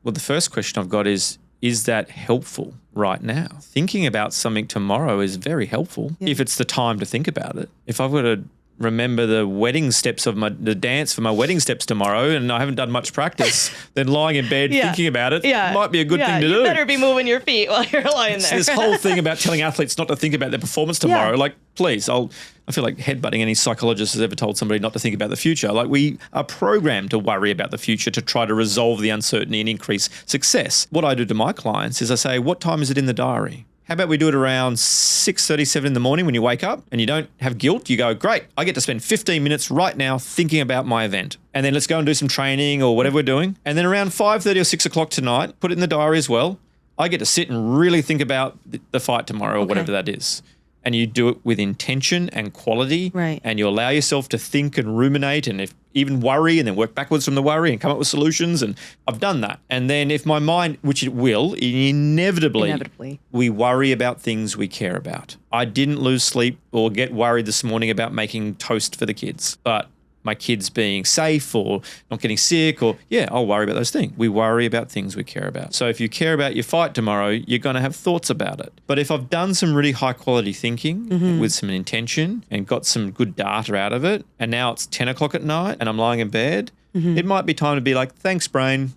the first question I've got is that helpful right now? Thinking about something tomorrow is very helpful if it's the time to think about it. If I've got to remember the wedding steps of the dance for my wedding steps tomorrow and I haven't done much practice, then lying in bed thinking about it might be a good thing to do. You better be moving your feet while you're lying there. This whole thing about telling athletes not to think about their performance tomorrow, like, please, I feel like headbutting any psychologist has ever told somebody not to think about the future. Like, we are programmed to worry about the future to try to resolve the uncertainty and increase success. What I do to my clients is I say, what time is it in the diary? How about we do it around 6:37 in the morning when you wake up and you don't have guilt? You go, great, I get to spend 15 minutes right now thinking about my event. And then let's go and do some training or whatever we're doing. And then around 5:30 or 6 o'clock tonight, put it in the diary as well. I get to sit and really think about the fight tomorrow or whatever that is. And you do it with intention and quality. Right. And you allow yourself to think and ruminate and even worry and then work backwards from the worry and come up with solutions. And I've done that. And then if my mind, which it will, inevitably, we worry about things we care about. I didn't lose sleep or get worried this morning about making toast for the kids, but my kids being safe or not getting sick or, I'll worry about those things. We worry about things we care about. So if you care about your fight tomorrow, you're going to have thoughts about it. But if I've done some really high quality thinking with some intention and got some good data out of it, and now it's 10 o'clock at night and I'm lying in bed, it might be time to be like, thanks, brain.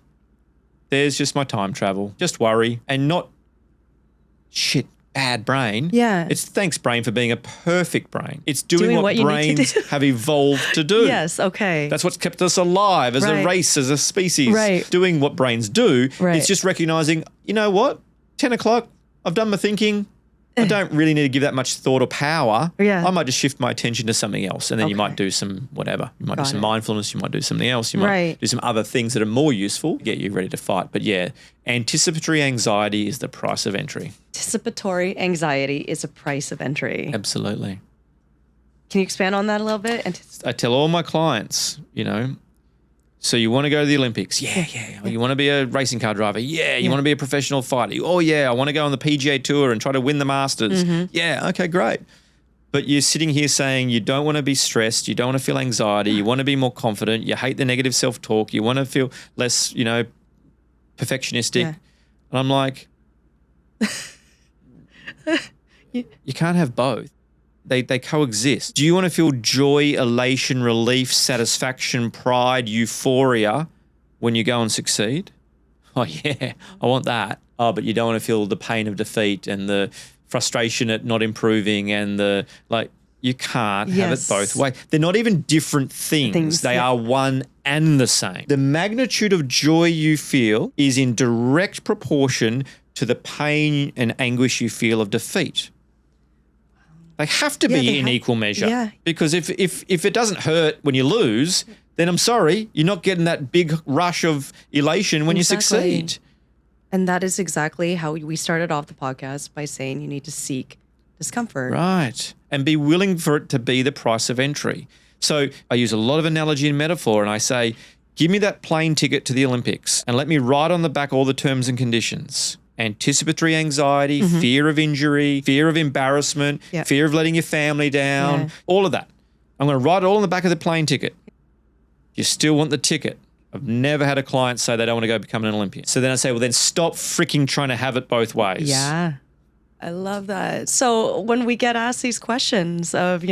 There's just my time travel. Just worry and not bad brain. Yeah. It's thanks, brain, for being a perfect brain. It's doing what brains have evolved to do. Yes, okay. That's what's kept us alive as a race, as a species. Right. Doing what brains do. Right. It's just recognizing, you know what? 10 o'clock, I've done my thinking. I don't really need to give that much thought or power. Yeah. I might just shift my attention to something else. And then you might do some whatever. You might do some mindfulness. You might do something else. You might do some other things that are more useful to get you ready to fight. But anticipatory anxiety is the price of entry. Anticipatory anxiety is a price of entry. Absolutely. Can you expand on that a little bit? I tell all my clients, So you want to go to the Olympics? Yeah. You want to be a racing car driver? Yeah. You want to be a professional fighter? Oh, yeah. I want to go on the PGA Tour and try to win the Masters. Yeah. Okay, great. But you're sitting here saying you don't want to be stressed. You don't want to feel anxiety. You want to be more confident. You hate the negative self-talk. You want to feel less, perfectionistic. Yeah. And I'm like, you can't have both. They coexist. Do you want to feel joy, elation, relief, satisfaction, pride, euphoria when you go and succeed? Oh, yeah, I want that. Oh, but you don't want to feel the pain of defeat and the frustration at not improving and you can't have it both ways. They're not even different things. They are one and the same. The magnitude of joy you feel is in direct proportion to the pain and anguish you feel of defeat. They have to be in equal measure. Yeah. Because if it doesn't hurt when you lose, then I'm sorry, you're not getting that big rush of elation when you succeed. And that is exactly how we started off the podcast, by saying you need to seek discomfort. Right. And be willing for it to be the price of entry. So I use a lot of analogy and metaphor, and I say, give me that plane ticket to the Olympics and let me write on the back all the terms and conditions. Anticipatory anxiety, fear of injury, fear of embarrassment, fear of letting your family down, all of that. I'm going to write it all on the back of the plane ticket. You still want the ticket. I've never had a client say they don't want to go become an Olympian. So then I say, well, then stop freaking trying to have it both ways. Yeah. I love that. So when we get asked these questions of,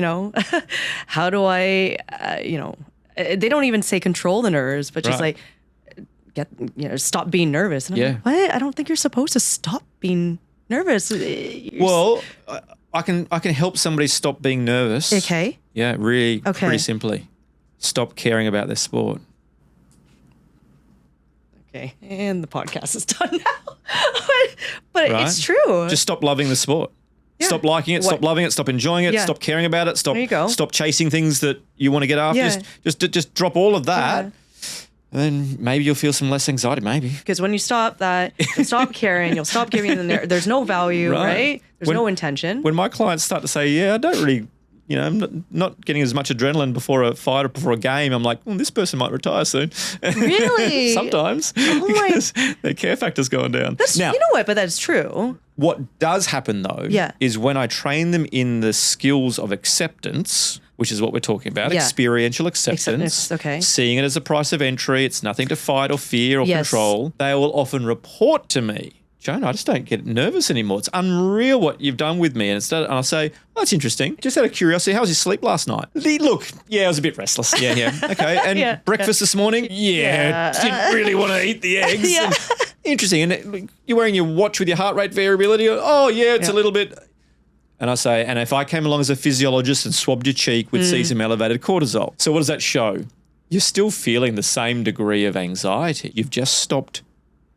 how do I, they don't even say control the nerves, but just like, stop being nervous. And I'm like, what? I don't think you're supposed to stop being nervous. Well, I can help somebody stop being nervous. Okay. Yeah, really, pretty simply. Stop caring about their sport. Okay, and the podcast is done now. but it's true. Just stop loving the sport. Yeah. Stop liking it. Stop loving it. Stop enjoying it. Stop caring about it. Stop chasing things that you want to get after. Yeah. Just drop all of that. Yeah. And then maybe you'll feel some less anxiety, maybe. Because when you stop that, you'll stop caring, you'll stop giving them there's no value, right? There's no intention. When my clients start to say, I don't really, I'm not getting as much adrenaline before a fight or before a game, I'm like, this person might retire soon. Really? Sometimes. Because their care factor's going down. Now, you know what? But that's true. What does happen, though, is when I train them in the skills of acceptance, which is what we're talking about, experiential acceptance, seeing it as a price of entry, it's nothing to fight or fear or control, they will often report to me, Jonah, I just don't get nervous anymore. It's unreal what you've done with me. And I'll say, that's interesting. Just out of curiosity, how was your sleep last night? Look, I was a bit restless. Yeah. Okay. And breakfast this morning? Didn't really want to eat the eggs. Interesting. And you're wearing your watch with your heart rate variability? Oh, it's a little bit. And I say, and if I came along as a physiologist and swabbed your cheek, we'd see some elevated cortisol. So what does that show? You're still feeling the same degree of anxiety. You've just stopped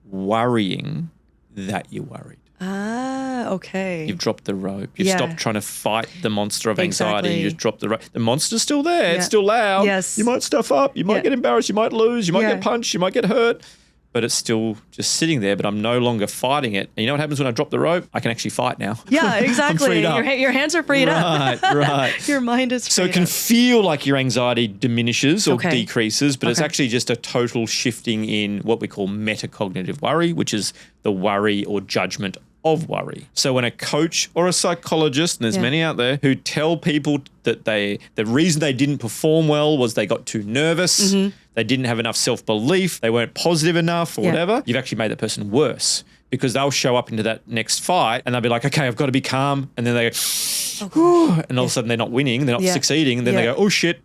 worrying that you're worried. Ah, okay. You've dropped the rope. You've stopped trying to fight the monster of anxiety. You just dropped the rope. The monster's still there. It's still loud. Yes. You might stuff up. You might get embarrassed. You might lose. You might get punched. You might get hurt. But it's still just sitting there, but I'm no longer fighting it. And you know what happens when I drop the rope? I can actually fight now. Yeah, exactly. I'm freed up. Your hands are freed up. Right. Your mind is freed So it can up. feel like your anxiety diminishes or decreases, but it's actually just a total shifting in what we call metacognitive worry, which is the worry or judgment of worry. So when a coach or a psychologist, and there's many out there, who tell people that the reason they didn't perform well was they got too nervous, they didn't have enough self-belief, they weren't positive enough or whatever, you've actually made that person worse, because they'll show up into that next fight and they'll be like, okay, I've got to be calm. And then they go, and all of a sudden they're not winning, they're not succeeding. And then they go, oh shit.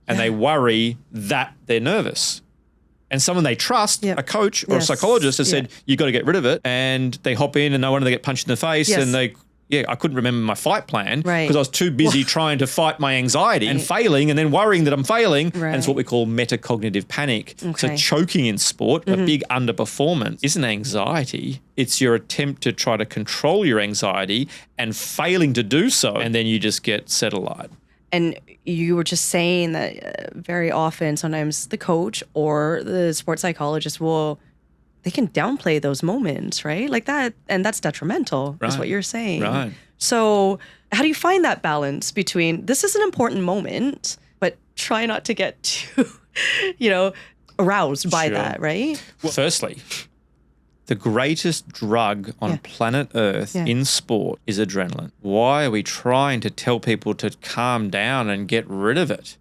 And they worry that they're nervous. And someone they trust, a coach or a psychologist, has said, you've got to get rid of it. And they hop in and no wonder they get punched in the face. And I couldn't remember my fight plan because I was too busy trying to fight my anxiety and failing and then worrying that I'm failing. And it's what we call metacognitive panic. So choking in sport, a big underperformance, isn't anxiety. It's your attempt to try to control your anxiety and failing to do so. And then you just get set-alight. And you were just saying that very often, sometimes the coach or the sports psychologist they can downplay those moments, right? Like that, and that's detrimental, is what you're saying. Right. So how do you find that balance between, this is an important moment, but try not to get too, aroused by Sure. that, right? Well, firstly, the greatest drug on planet Earth in sport is adrenaline. Why are we trying to tell people to calm down and get rid of it?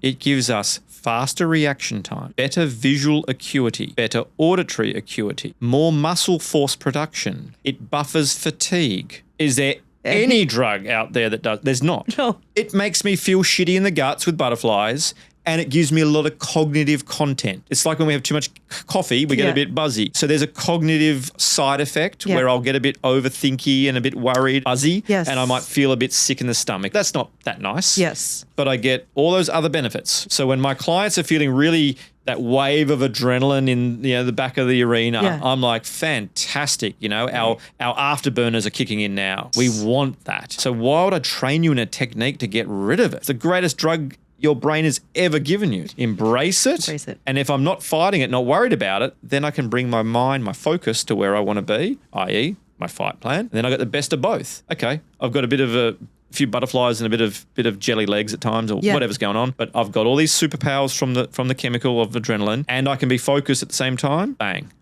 It gives us faster reaction time, better visual acuity, better auditory acuity, more muscle force production. It buffers fatigue. Is there any drug out there that does? There's not. No. It makes me feel shitty in the guts with butterflies, and it gives me a lot of cognitive content. It's like when we have too much coffee, we get a bit buzzy. So there's a cognitive side effect where I'll get a bit overthinky and a bit worried, buzzy, and I might feel a bit sick in the stomach. That's not that nice. Yes. But I get all those other benefits. So when my clients are feeling really that wave of adrenaline in the back of the arena, I'm like, fantastic. Our afterburners are kicking in now. We want that. So why would I train you in a technique to get rid of it? It's the greatest drug your brain has ever given you. Embrace it. Embrace it. And if I'm not fighting it, not worried about it, then I can bring my mind, my focus to where I want to be, i.e. my fight plan. And then I got the best of both. Okay, I've got a few butterflies and a bit of jelly legs at times, or whatever's going on, but I've got all these superpowers from the chemical of adrenaline, and I can be focused at the same time. Bang.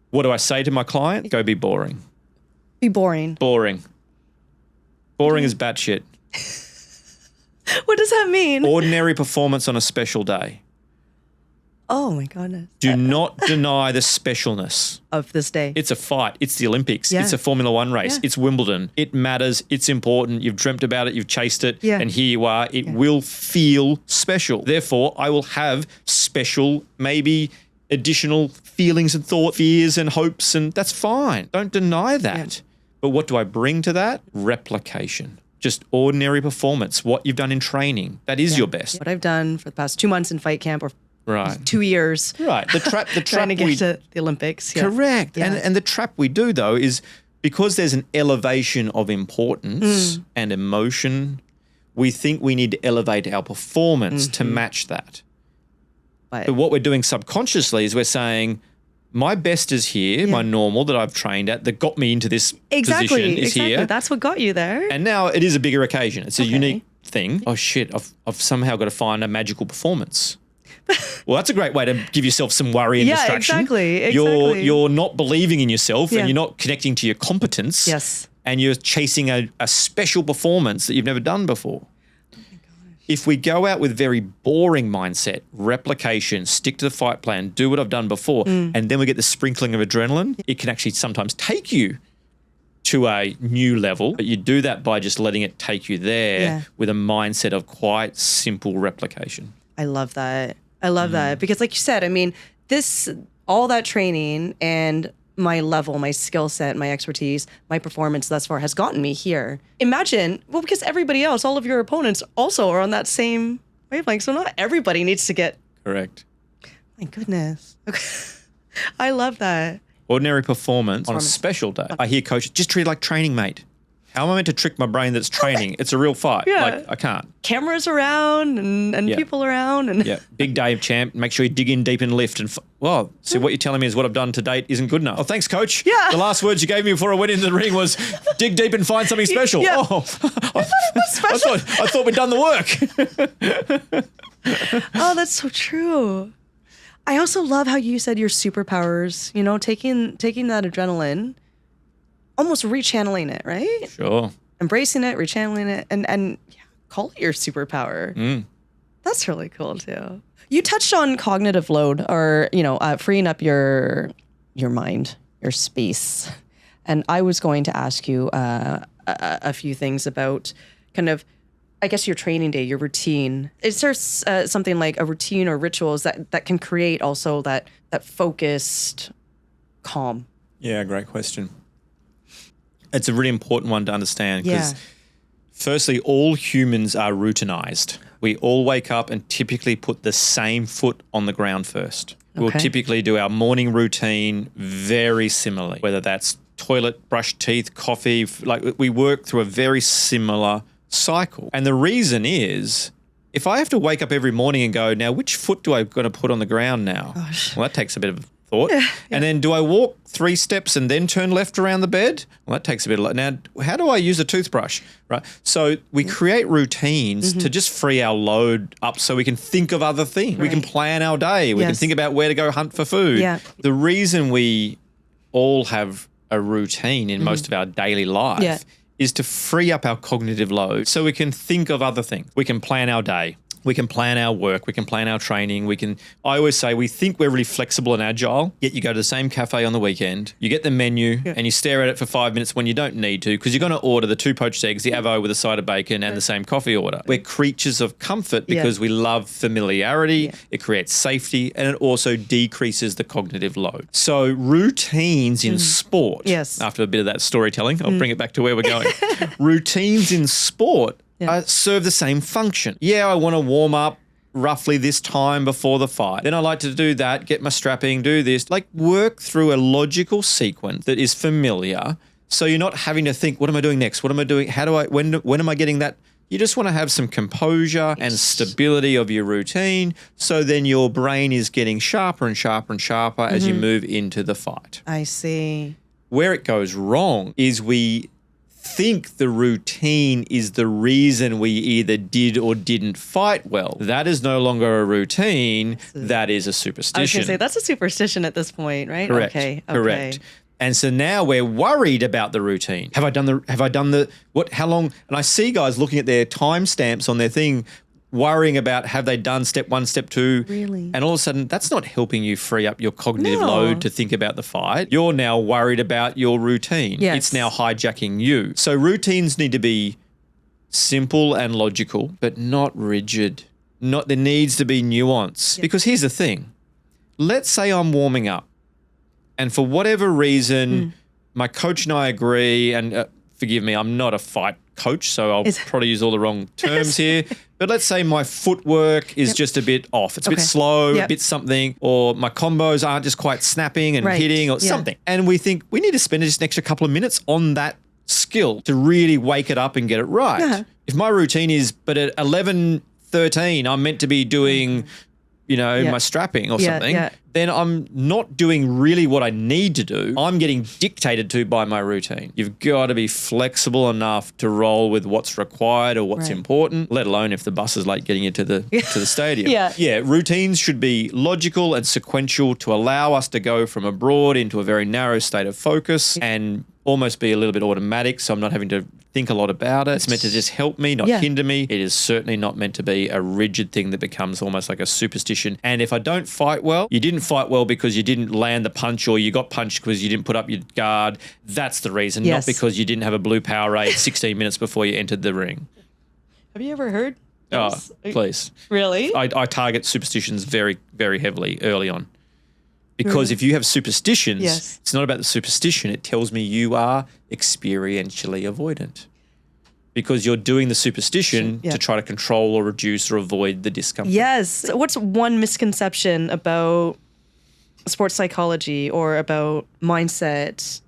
What do I say to my client? Go be boring. Be boring. Boring. Boring is batshit. What does that mean? Ordinary performance on a special day. Oh my goodness. Do not deny the specialness Of this day. It's a fight. It's the Olympics. Yeah. It's a Formula One race. Yeah. It's Wimbledon. It matters. It's important. You've dreamt about it. You've chased it. Yeah. And here you are. It will feel special. Therefore, I will have special, maybe additional feelings and thought, fears and hopes, and that's fine. Don't deny that. But what do I bring to that? Replication. Just ordinary performance, what you've done in training. That is your best. What I've done for the past 2 months in fight camp, or Right. 2 years. Right. The trap Trying to get to the Olympics. Yeah. Correct. Yeah. And the trap we do, though, is because there's an elevation of importance and emotion, we think we need to elevate our performance to match that. But what we're doing subconsciously is we're saying, my best is here, my normal that I've trained at, that got me into this position is here. That's what got you there. And now it is a bigger occasion. It's a unique thing. Oh, shit, I've somehow got to find a magical performance. Well, that's a great way to give yourself some worry and distraction. Exactly. You're not believing in yourself and you're not connecting to your competence. Yes. And you're chasing a special performance that you've never done before. If we go out with very boring mindset, replication, stick to the fight plan, do what I've done before, and then we get the sprinkling of adrenaline, it can actually sometimes take you to a new level. But you do that by just letting it take you there with a mindset of quite simple replication. I love that. I love that because, like you said, I mean, all that training and my level, my skill set, my expertise, my performance thus far has gotten me here. Imagine, well, because everybody else, all of your opponents also are on that same wavelength. So not everybody needs to get. Correct. My goodness. Okay. I love that. Ordinary performance on a special day. I hear coaches, just treat it like training, mate. How am I meant to trick my brain that it's training? It's a real fight. Yeah. Like, I can't. Cameras around and people around. And Big day of champ. Make sure you dig in deep and lift. And what you're telling me is what I've done to date isn't good enough. Oh, thanks, coach. Yeah. The last words you gave me before I went into the ring was dig deep and find something special. Yeah. Oh, I thought we'd done the work. Oh, that's so true. I also love how you said your superpowers, taking that adrenaline, almost rechanneling it, right? Sure. Embracing it, rechanneling it, and call it your superpower. That's really cool too. You touched on cognitive load, or freeing up your mind, your space, and I was going to ask you a few things about kind of, I guess, your training day, your routine. Is there something like a routine or rituals that can create also that focused calm? Yeah, great question. It's a really important one to understand because firstly, all humans are routinized. We all wake up and typically put the same foot on the ground first. We'll typically do our morning routine very similarly, whether that's toilet, brush teeth, coffee, like we work through a very similar cycle. And the reason is, if I have to wake up every morning and go, now which foot do I going to put on the ground now? Gosh. Well, that takes a bit of thought. And then do I walk 3 steps and then turn left around the bed? Well, that takes a bit of, now, how do I use a toothbrush, right? So we create routines to just free our load up so we can think of other things. We can plan our day. We can think about where to go hunt for food. Yeah. The reason we all have a routine in most of our daily life is to free up our cognitive load so we can think of other things. We can plan our day. We can plan our work. We can plan our training. I always say we think we're really flexible and agile, yet you go to the same cafe on the weekend, you get the menu and you stare at it for 5 minutes when you don't need to because you're going to order the 2 poached eggs, the avo with a side of bacon and the same coffee order. We're creatures of comfort because we love familiarity. It creates safety and it also decreases the cognitive load. So routines in sport, after a bit of that storytelling, I'll bring it back to where we're going. Routines in sport serve the same function. Yeah, I want to warm up roughly this time before the fight. Then I like to do that, get my strapping, do this. Like work through a logical sequence that is familiar so you're not having to think, what am I doing next? What am I doing? How do I, when am I getting that? You just want to have some composure and stability of your routine so then your brain is getting sharper and sharper and sharper as you move into the fight. I see. Where it goes wrong is we think the routine is the reason we either did or didn't fight well. That is no longer a routine. That is a superstition. I was going to say, that's a superstition at this point, right? Correct. Correct. And so now we're worried about the routine. Have I done the, what, how long? And I see guys looking at their timestamps on their thing, worrying about have they done step 1, step 2. Really? And all of a sudden, that's not helping you free up your cognitive load to think about the fight. You're now worried about your routine. Yes. It's now hijacking you. So routines need to be simple and logical, but not rigid. There needs to be nuance. Because here's the thing. Let's say I'm warming up and for whatever reason, my coach and I agree, and forgive me, I'm not a fight coach, so I'll probably use all the wrong terms here. But let's say my footwork is just a bit off. It's a bit slow, a bit something, or my combos aren't just quite snapping and hitting or something. And we think we need to spend just an extra couple of minutes on that skill to really wake it up and get it right. If my routine is, but at 11:13, I'm meant to be doing, my strapping or something, then I'm not doing really what I need to do. I'm getting dictated to by my routine. You've got to be flexible enough to roll with what's required or what's important, let alone if the bus is late getting you to the stadium. Routines should be logical and sequential to allow us to go from a broad into a very narrow state of focus and almost be a little bit automatic, so I'm not having to think a lot about it. It's meant to just help me, not hinder me. It is certainly not meant to be a rigid thing that becomes almost like a superstition. And if I don't fight well, you didn't fight well because you didn't land the punch or you got punched because you didn't put up your guard. That's the reason, not because you didn't have a blue Powerade 16 minutes before you entered the ring. Have you ever heard this? Oh, please. Really? I target superstitions very, very heavily early on. Because if you have superstitions, it's not about the superstition. It tells me you are experientially avoidant. Because you're doing the superstition to try to control or reduce or avoid the discomfort. Yes. So what's one misconception about sports psychology or about mindset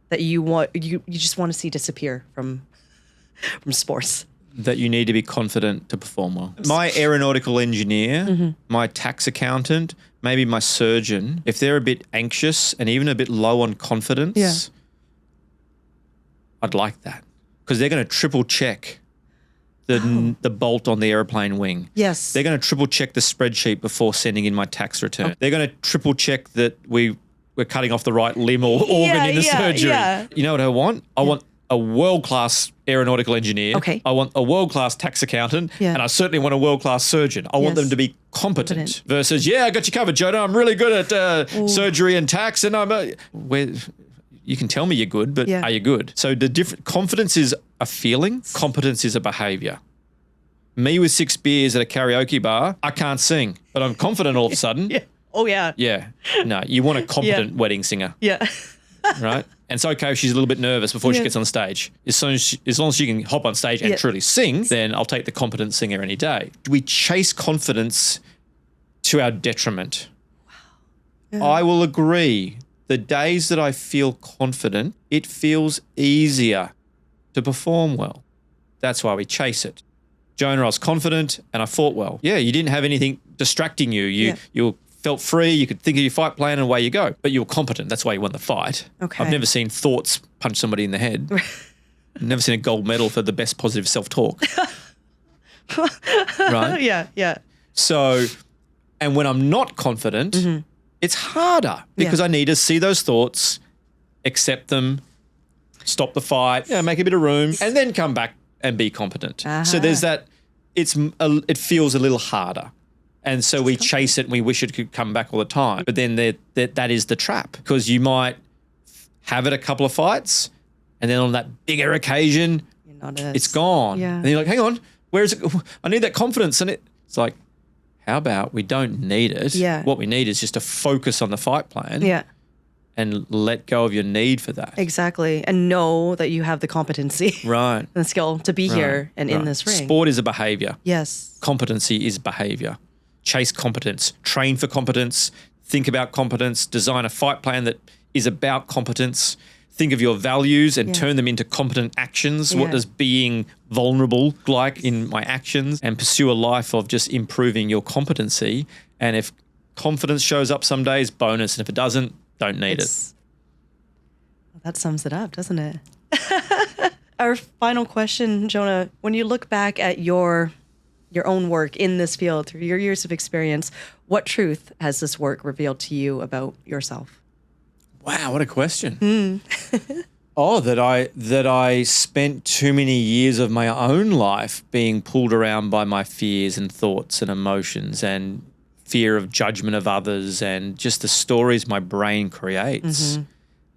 that you just want to see disappear from sports? That you need to be confident to perform well. My aeronautical engineer, my tax accountant, maybe my surgeon, if they're a bit anxious and even a bit low on confidence, I'd like that. Because they're going to triple check the bolt on the airplane wing. Yes. They're going to triple check the spreadsheet before sending in my tax return. They're going to triple check that we're cutting off the right limb or organ in the surgery. You know what I want? I want a world-class aeronautical engineer. Okay. I want a world-class tax accountant. And I certainly want a world-class surgeon. I want them to be competent versus, I got you covered, Jonah. I'm really good at surgery and tax. And you can tell me you're good, but are you good? So confidence is a feeling. Competence is a behavior. Me with 6 beers at a karaoke bar, I can't sing, but I'm confident all of a sudden. Oh, yeah. Yeah. No, you want a competent wedding singer. Right? And it's okay if she's a little bit nervous before she gets on stage. As long as she can hop on stage and truly sing, then I'll take the competent singer any day. We chase confidence to our detriment. Wow. I will agree. The days that I feel confident, it feels easier to perform well. That's why we chase it. Jonah, I was confident and I fought well. Yeah, you didn't have anything distracting you. You were felt free. You could think of your fight plan and away you go. But you were competent. That's why you won the fight. Okay. I've never seen thoughts punch somebody in the head. I've never seen a gold medal for the best positive self-talk. Right? Yeah. So, and when I'm not confident, it's harder because I need to see those thoughts, accept them, stop the fight, make a bit of room, and then come back and be competent. So there's that, it feels a little harder. And so we chase it and we wish it could come back all the time. But then that is the trap, because you might have it a couple of fights and then on that bigger occasion, it's gone. Yeah. And you're like, hang on, where is it? I need that confidence. And it's like, how about we don't need it? Yeah. What we need is just to focus on the fight plan. Yeah. And let go of your need for that. Exactly. And know that you have the competency. Right. And the skill to be here and in this ring. Sport is a behavior. Yes. Competency is behavior. Chase competence. Train for competence. Think about competence. Design a fight plan that is about competence. Think of your values and turn them into competent actions. What does being vulnerable like in my actions? And pursue a life of just improving your competency. And if confidence shows up some days, bonus. And if it doesn't, don't need it. That sums it up, doesn't it? Our final question, Jonah, when you look back at your own work in this field through your years of experience, what truth has this work revealed to you about yourself? Wow, what a question. That I spent too many years of my own life being pulled around by my fears and thoughts and emotions and fear of judgment of others and just the stories my brain creates,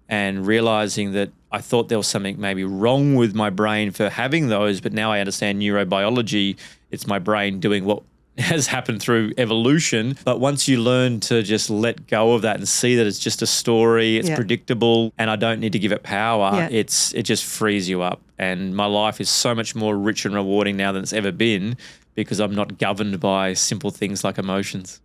and realizing that I thought there was something maybe wrong with my brain for having those, but now I understand neurobiology. It's my brain doing what has happened through evolution. But once you learn to just let go of that and see that it's just a story, it's predictable, and I don't need to give it power, it just frees you up. And my life is so much more rich and rewarding now than it's ever been, because I'm not governed by simple things like emotions.